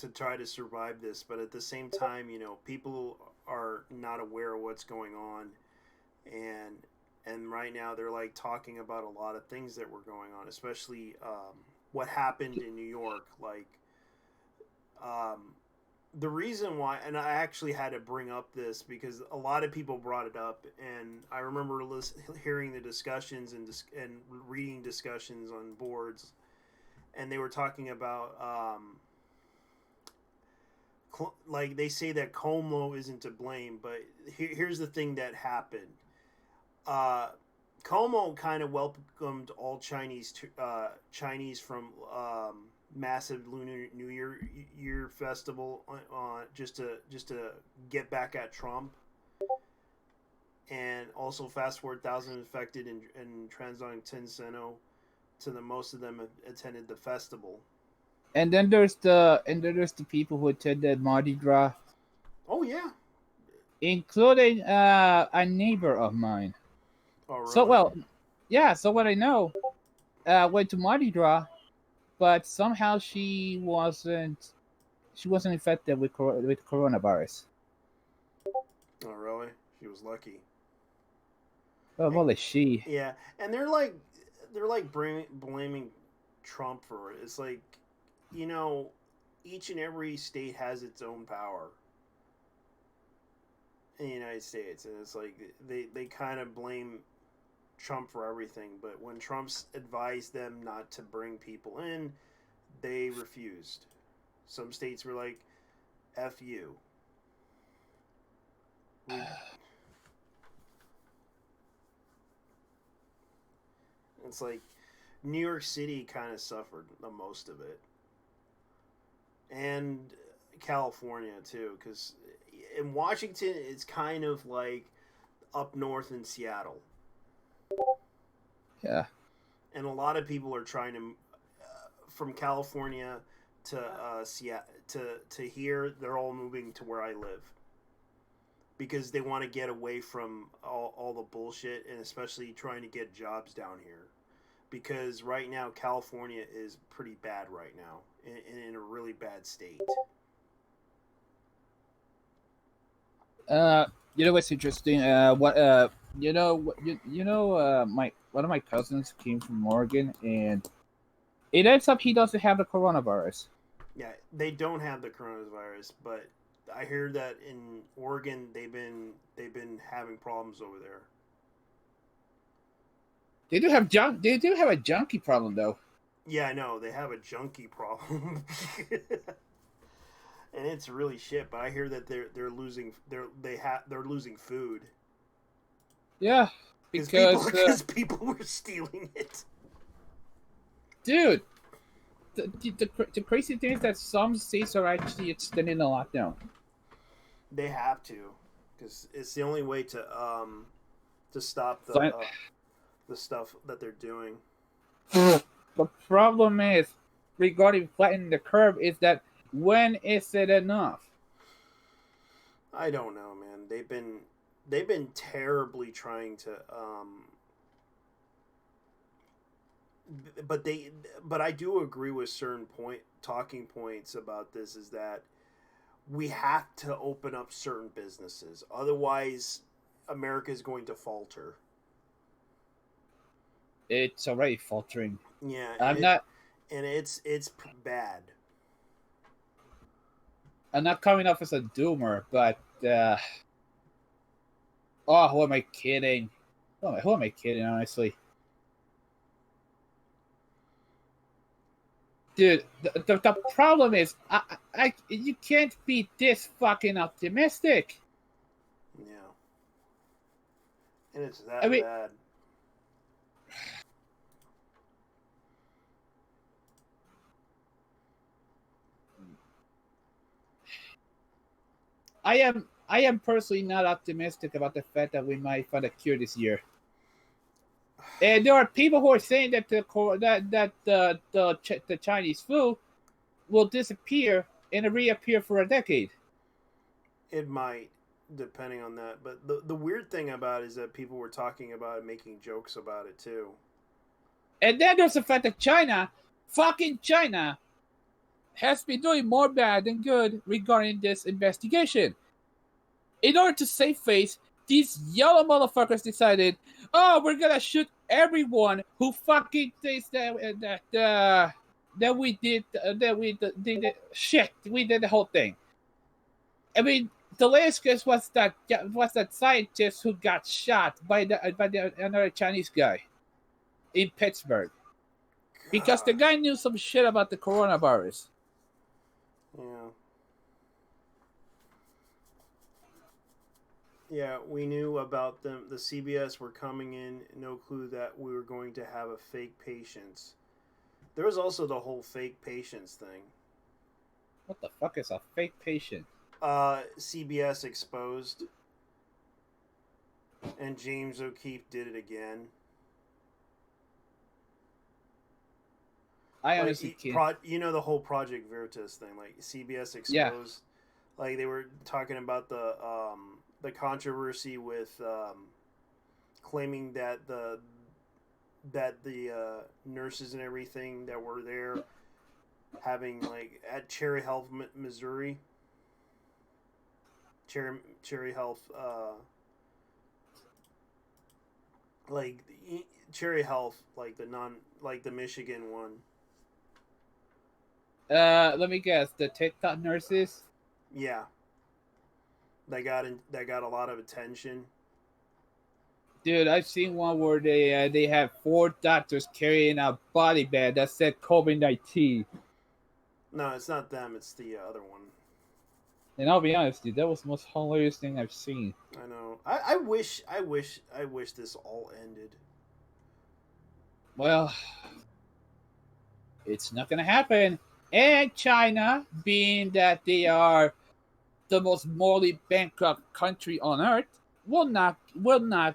try to survive this, but at the same time, people are not aware of what's going on, and right now they're like talking about a lot of things that were going on, especially what happened in New York. Like, um, the reason why, and I actually had to bring up this because a lot of people brought it up, and I remember hearing the discussions and reading discussions on boards, and they were talking about like they say that Como isn't to blame, but here's the thing that happened. Uh, Como kind of welcomed all Chinese from massive Lunar New Year festival just to get back at Trump, and also fast forward thousands infected and transonic Tencent to the most of them attended the festival. And then there's the people who attended Mardi Gras, Oh yeah. including a neighbor of mine. Oh So really? well, yeah. So what I know, went to Mardi Gras, but somehow she wasn't infected with coronavirus. Oh really? She was lucky. Well, And, well, is she? yeah, and they're like blaming Trump for it. It's like, each and every state has its own power in the United States, and it's like they kind of blame Trump for everything. But when Trump's advised them not to bring people in, they refused. Some states were like, "F you." It's like New York City kind of suffered the most of it, and California too, because in Washington it's kind of like up north in Seattle. Yeah. And a lot of people are trying to from California to Seattle to here. They're all moving to where I live because they want to get away from all the bullshit, and especially trying to get jobs down here. Because right now California is pretty bad right now, in a really bad state. You know what's interesting? My one of my cousins came from Oregon, and it ends up he doesn't have the coronavirus. Yeah, they don't have the coronavirus, but I hear that in Oregon they've been having problems over there. They do have a junkie problem though. Yeah, I know they have a junkie problem, and it's really shit. But I hear that they're losing they're losing food. Yeah, because people were stealing it. Dude, the crazy thing is that some states are actually extending the lockdown. They have to, because it's the only way to stop the stuff that they're doing. The problem is regarding flattening the curve is that when is it enough? I don't know, man. They've been terribly trying to but I do agree with certain talking points about this, is that we have to open up certain businesses, otherwise America is going to falter. It's already faltering. Yeah, and it's bad. I'm not coming off as a doomer, but who am I kidding? Who am I kidding? Honestly, dude, the problem is you can't be this fucking optimistic. Yeah, and it's that bad. I am personally not optimistic about the fact that we might find a cure this year. And there are people who are saying that the Chinese flu will disappear and reappear for a decade. It might, depending on that. But the weird thing about it is that people were talking about it, making jokes about it too. And then there's the fact that fucking China, has been doing more bad than good regarding this investigation. In order to save face, these yellow motherfuckers decided, we're gonna shoot everyone who fucking thinks that we did the whole thing. I mean, the latest case was that scientist who got shot by another Chinese guy in Pittsburgh because the guy knew some shit about the coronavirus. Yeah. Yeah, we knew about them. The CBS were coming in, no clue that we were going to have a fake patients. There was also the whole fake patients thing. What the fuck is a fake patient? CBS exposed, and James O'Keefe did it again. I honestly can't. The whole Project Veritas thing, like CBS exposed. Yeah. Like they were talking about the controversy with claiming that the nurses and everything that were there having, like, at Cherry Health, Missouri. Cherry Health, like Cherry Health, like the Michigan one. Let me guess. The TikTok nurses. Yeah, that got a lot of attention. Dude, I've seen one where they have 4 doctors carrying a body bag that said COVID-19. No, it's not them. It's the other one. And I'll be honest, dude, that was the most hilarious thing I've seen. I know. I wish this all ended. Well, it's not gonna happen. And China, being that they are the most morally bankrupt country on earth, will not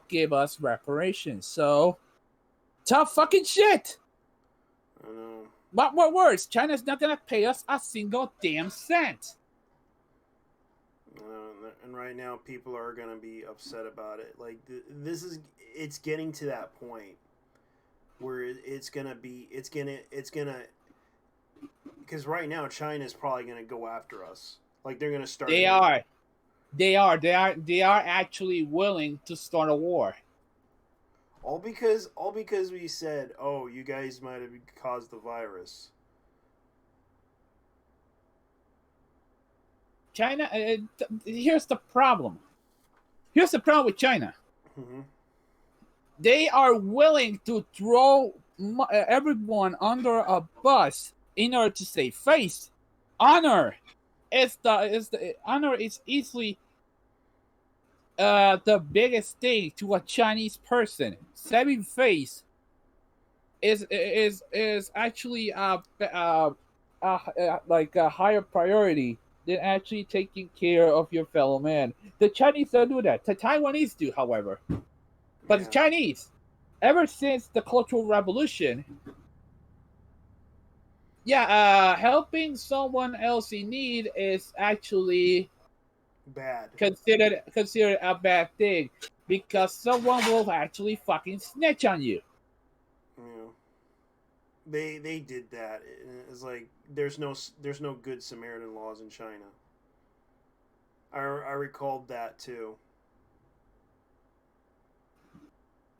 give us reparations. So tough fucking shit. I know. What worse? China's not gonna pay us a single damn cent. And right now, people are gonna be upset about it. Like it's getting to that point where it's gonna, because right now China's probably gonna go after us. Like they're gonna start. They are. They are actually willing to start a war. All because we said, "Oh, you guys might have caused the virus." China. Here's the problem. Here's the problem with China. Mm-hmm. They are willing to throw everyone under a bus in order to save face. Honor honor is easily the biggest thing to a Chinese person. Saving face is actually like a higher priority than actually taking care of your fellow man. The Chinese don't do that. The Taiwanese do, however. But the Chinese, ever since the Cultural Revolution, helping someone else in need is actually bad. Considered a bad thing because someone will actually fucking snitch on you. Yeah. They did that. It's like there's no good Samaritan laws in China. I recalled that too.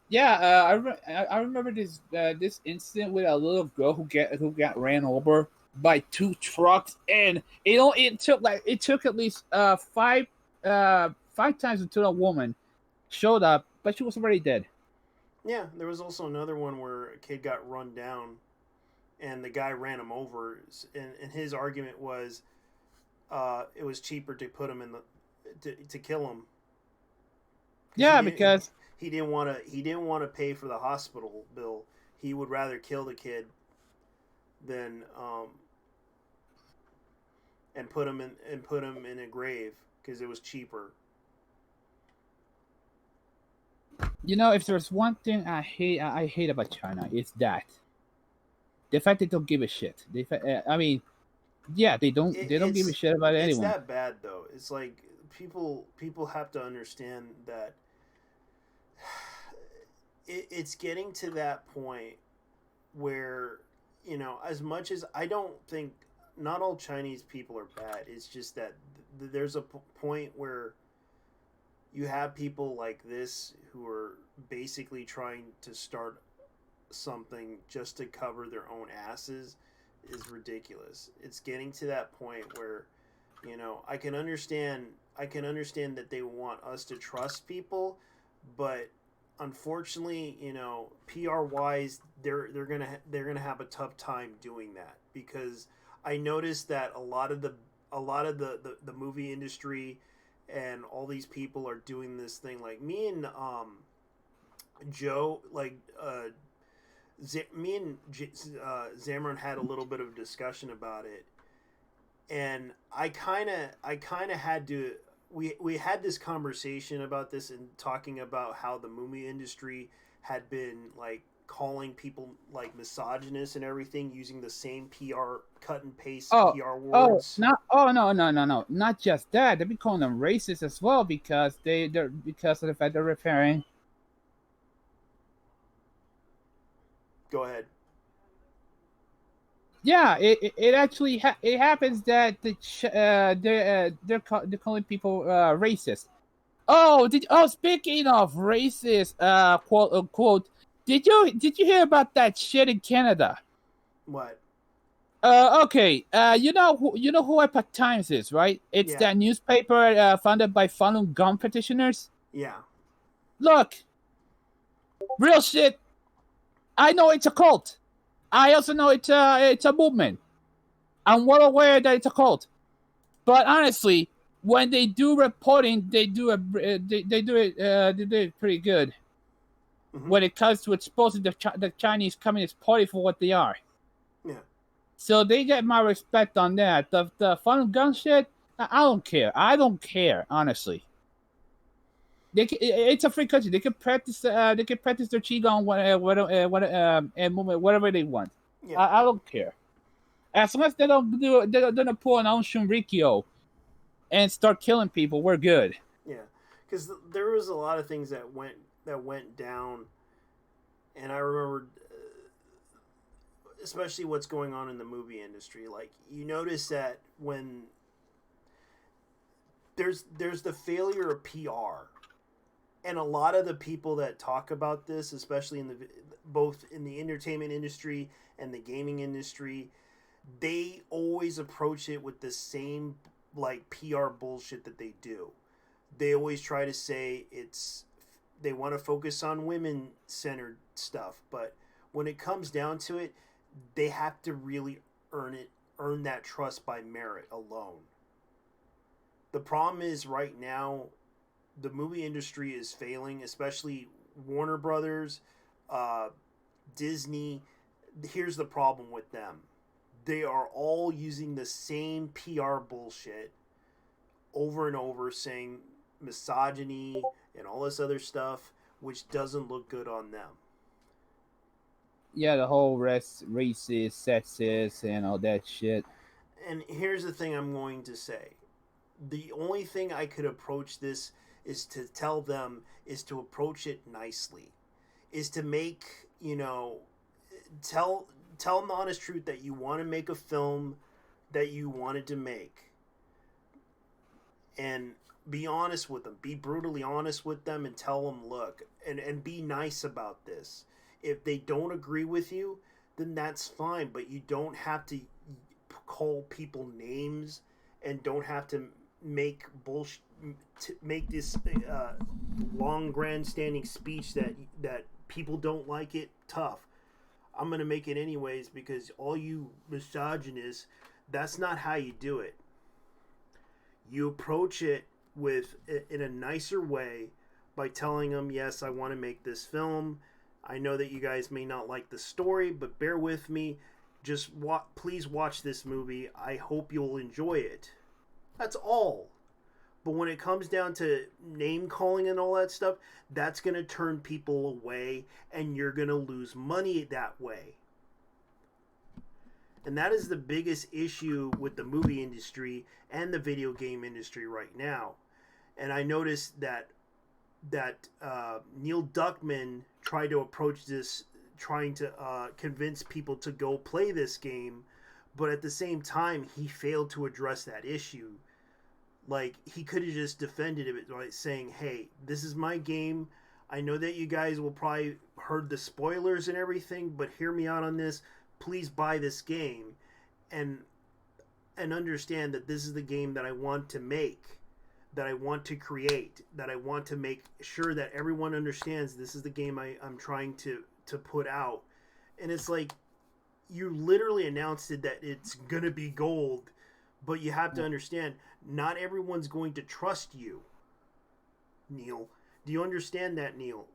Yeah, I remember this incident with a little girl who got ran over by 2 trucks, and it took at least 5 times until a woman showed up, but she was already dead. Yeah, there was also another one where a kid got run down, and the guy ran him over, and his argument was, it was cheaper to put him in to kill him. Yeah, because he didn't want to pay for the hospital bill. He would rather kill the kid than and put him in a grave because it was cheaper. If there's one thing I hate about China, it's that the fact they don't give a shit. They don't give a shit about anyone. It's that bad though. It's like people have to understand that it's getting to that point where, as much as I don't think not all Chinese people are bad, it's just that there's a point where you have people like this who are basically trying to start something just to cover their own asses is ridiculous. It's getting to that point where, I can understand that they want us to trust people, but unfortunately, PR wise, they're gonna have a tough time doing that, because I noticed that a lot of the movie industry and all these people are doing this thing. Like me and Joe, like Zamron had a little bit of a discussion about it, and I kind of had to. We had this conversation about this and talking about how the movie industry had been like calling people like misogynist and everything, using the same PR cut and paste PR words. No, not just that. They've been calling them racist as well because because of the fact they're referring. Go ahead. Yeah, it actually it happens that they're calling people racist. Speaking of racist, quote unquote, did you hear about that shit in Canada? What? Okay. You know who Epoch Times is, right? It's Yeah. that newspaper founded by Falun Gong practitioners. Yeah. Look, real shit. I know it's a cult. I also know it's a movement. I'm well aware that it's a cult. But honestly, when they do reporting, they do it pretty good Hmm. when it comes to exposing the Chinese Communist Party for what they are. Yeah. So they get my respect on that. The Falun Gong shit, I don't care. I don't care, honestly. It's a free country. They can practice. They can practice their qigong, and movement, whatever they want. Yeah. I don't care. As long as they don't pull an on Shunrikyo and start killing people, we're good. Yeah. Because there was a lot of things that went down, and I remember, especially what's going on in the movie industry. Like you notice that when there's the failure of PR, and a lot of the people that talk about this, especially in the both in the entertainment industry and the gaming industry, they always approach it with the same like PR bullshit that they do. They always try to say they want to focus on women centered stuff, but when it comes down to it, they have to really earn that trust by merit alone. The problem is right now the movie industry is failing, especially Warner Brothers, uh, Disney. Here's the problem with them: they are all using the same PR bullshit over and over, saying misogyny and all this other stuff, which doesn't look good on them. Yeah, the whole racist, sexist, and all that shit. And here's the thing I'm going to say: the only thing I could approach this is to tell them is to approach it nicely, is to make tell tell them the honest truth that you want to make a film that you wanted to make, and be honest with them, be brutally honest with them, and tell them, look, and be nice about this. If they don't agree with you, then that's fine, but you don't have to call people names, and don't have to make bullshit to make this long grandstanding speech that people don't like it. Tough. I'm gonna make it anyways because all you misogynists, that's not how you do it. You approach it with in a nicer way by telling them, yes, I want to make this film. I know that you guys may not like the story, but bear with me. Just please watch this movie. I hope you'll enjoy it. That's all. But when it comes down to name calling and all that stuff, that's going to turn people away, and you're going to lose money that way. And that is the biggest issue with the movie industry and the video game industry right now. And I noticed that Neil Druckmann tried to approach this, trying to convince people to go play this game, but at the same time, he failed to address that issue. Like, he could have just defended it by saying, hey, this is my game. I know that you guys will probably heard the spoilers and everything, but hear me out on this. Please buy this game and understand that this is the game that I want to make, that I want to create, that I want to make sure that everyone understands this is the game I'm trying to put out. And it's like, you literally announced it that it's going to be gold, but you have to understand, not everyone's going to trust you, Neil. Do you understand that, Neil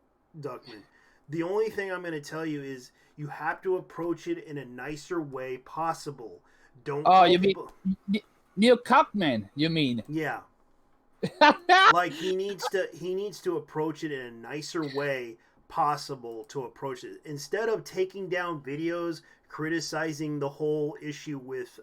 Druckmann? The only thing I'm going to tell you is you have to approach it in a nicer way possible. Don't Oh, call you people. mean Neil Kaufman? You mean? Yeah. Like he needs to approach it in a nicer way possible to approach it, instead of taking down videos criticizing the whole issue with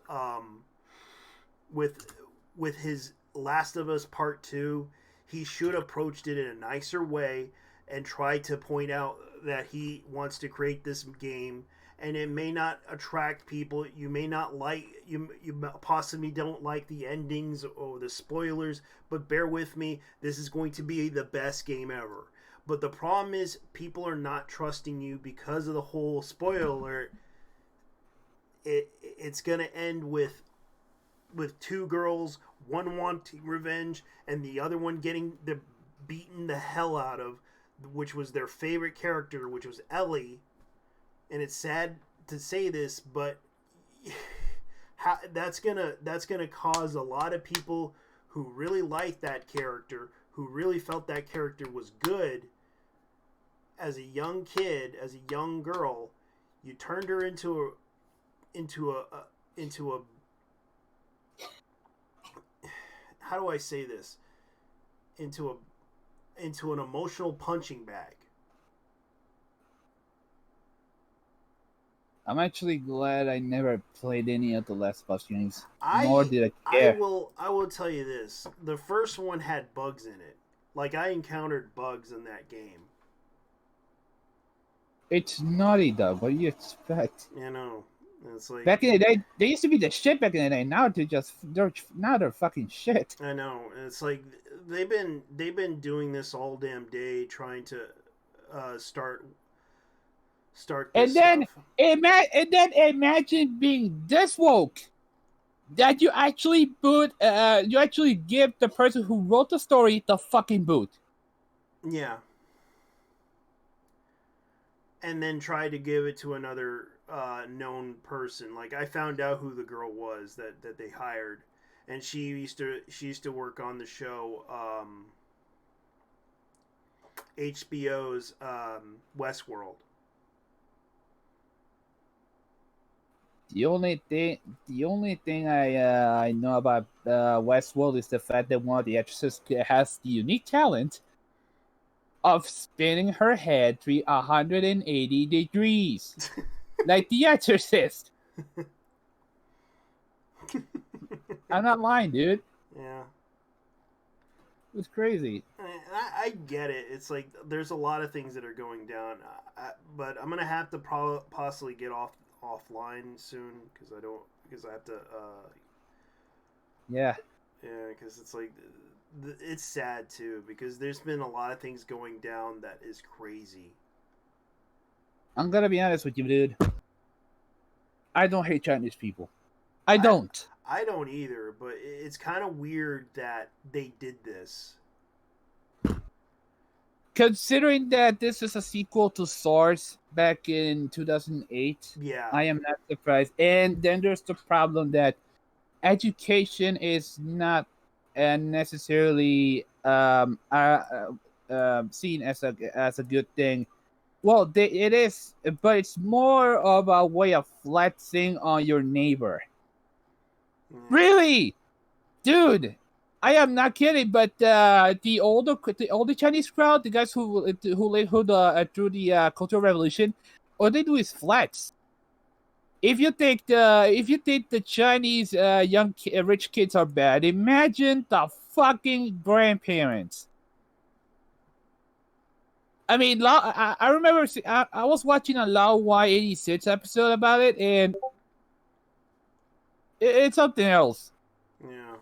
his Last of Us Part 2. He should have approached it in a nicer way and try to point out that he wants to create this game, and it may not attract people. You may not like, you possibly don't like the endings or the spoilers, but bear with me, this is going to be the best game ever. But the problem is, people are not trusting you because of the whole spoiler alert. it's gonna end with two girls, one wanting revenge and the other one getting the beaten the hell out of, which was their favorite character, which was Ellie. And it's sad to say this, but that's gonna cause a lot of people who really like that character, who really felt that character was good as a young kid, as a young girl, you turned her into a how do I say this? Into an emotional punching bag. I'm actually glad I never played any of the Last of Us games. I Nor did I care. I will tell you this. The first one had bugs in it. Like, I encountered bugs in that game. It's Naughty Dog. What do you expect? You know, it's like, Back in the day, they used to be the shit back in the day. Now they're fucking shit. I know. It's like they've been doing this all damn day, trying to start this And then stuff. imagine being this woke that you actually give the person who wrote the story the fucking boot. Yeah. And then try to give it to another known person. Like, I found out who the girl was that they hired, and she used to work on the show HBO's Westworld. The only thing I know about Westworld is the fact that one of the actresses has the unique talent of spinning her head 180 degrees, like The Exorcist. I'm not lying, dude. Yeah. It was crazy. I get it. It's like there's a lot of things that are going down, but I'm gonna have to possibly get offline soon because I have to. Yeah. Yeah, because it's like it's sad too because there's been a lot of things going down that is crazy. I'm gonna be honest with you, dude. I don't hate Chinese people. I don't. I don't either, but it's kind of weird that they did this. Considering that this is a sequel to Source back in 2008, Yeah, I am not surprised. And then there's the problem that education is not necessarily seen as a good thing. Well, it is, but it's more of a way of flexing on your neighbor. yeah. Really, dude, I am not kidding. But the older Chinese crowd, the guys who lived through the Cultural Revolution, all they do is flex. If you think the Chinese rich kids are bad, imagine the fucking grandparents. I mean, I remember I was watching a Lao Y86 episode about it, and it's something else. Yeah.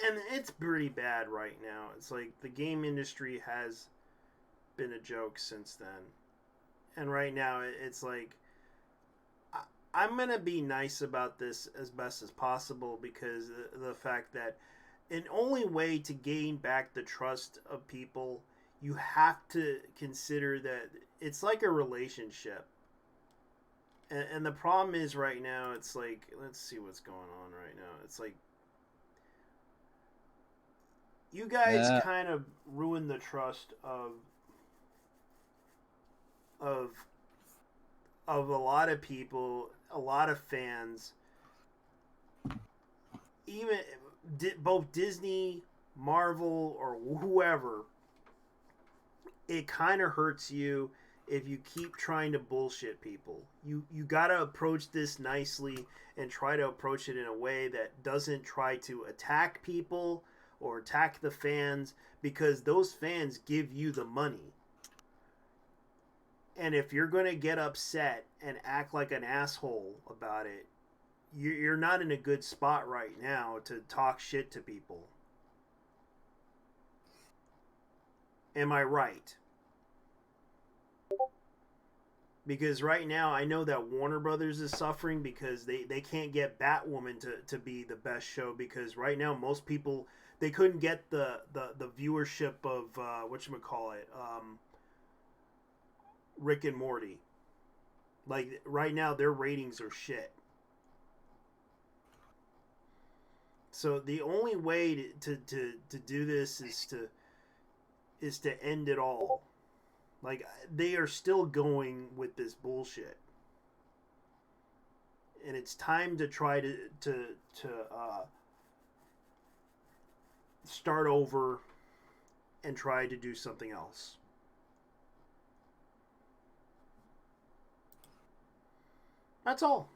And it's pretty bad right now. It's like the game industry has been a joke since then. And right now, it's like I'm going to be nice about this as best as possible because the fact that an only way to gain back the trust of people, you have to consider that it's like a relationship. And the problem is right now, it's like, let's see what's going on right now. It's like, you guys kind of ruined the trust of a lot of people, a lot of fans, even both Disney, Marvel, or whoever. It kind of hurts you if you keep trying to bullshit people. You got to approach this nicely and try to approach it in a way that doesn't try to attack people or attack the fans, because those fans give you the money. And if you're going to get upset and act like an asshole about it, you're not in a good spot right now to talk shit to people. Am I right? Because right now, I know that Warner Brothers is suffering because they can't get Batwoman to be the best show, because right now most people, they couldn't get the viewership of whatchamacallit, Rick and Morty. Like right now their ratings are shit. So the only way to do this is to end it all. Like they are still going with this bullshit, and it's time to try to start over and try to do something else. That's all.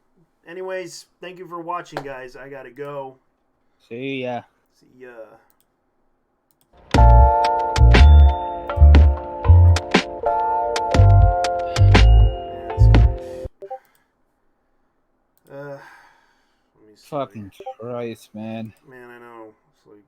Anyways, thank you for watching, guys. I gotta go. See ya. See ya. Let me see. Fucking Christ, man. Man, I know. It's like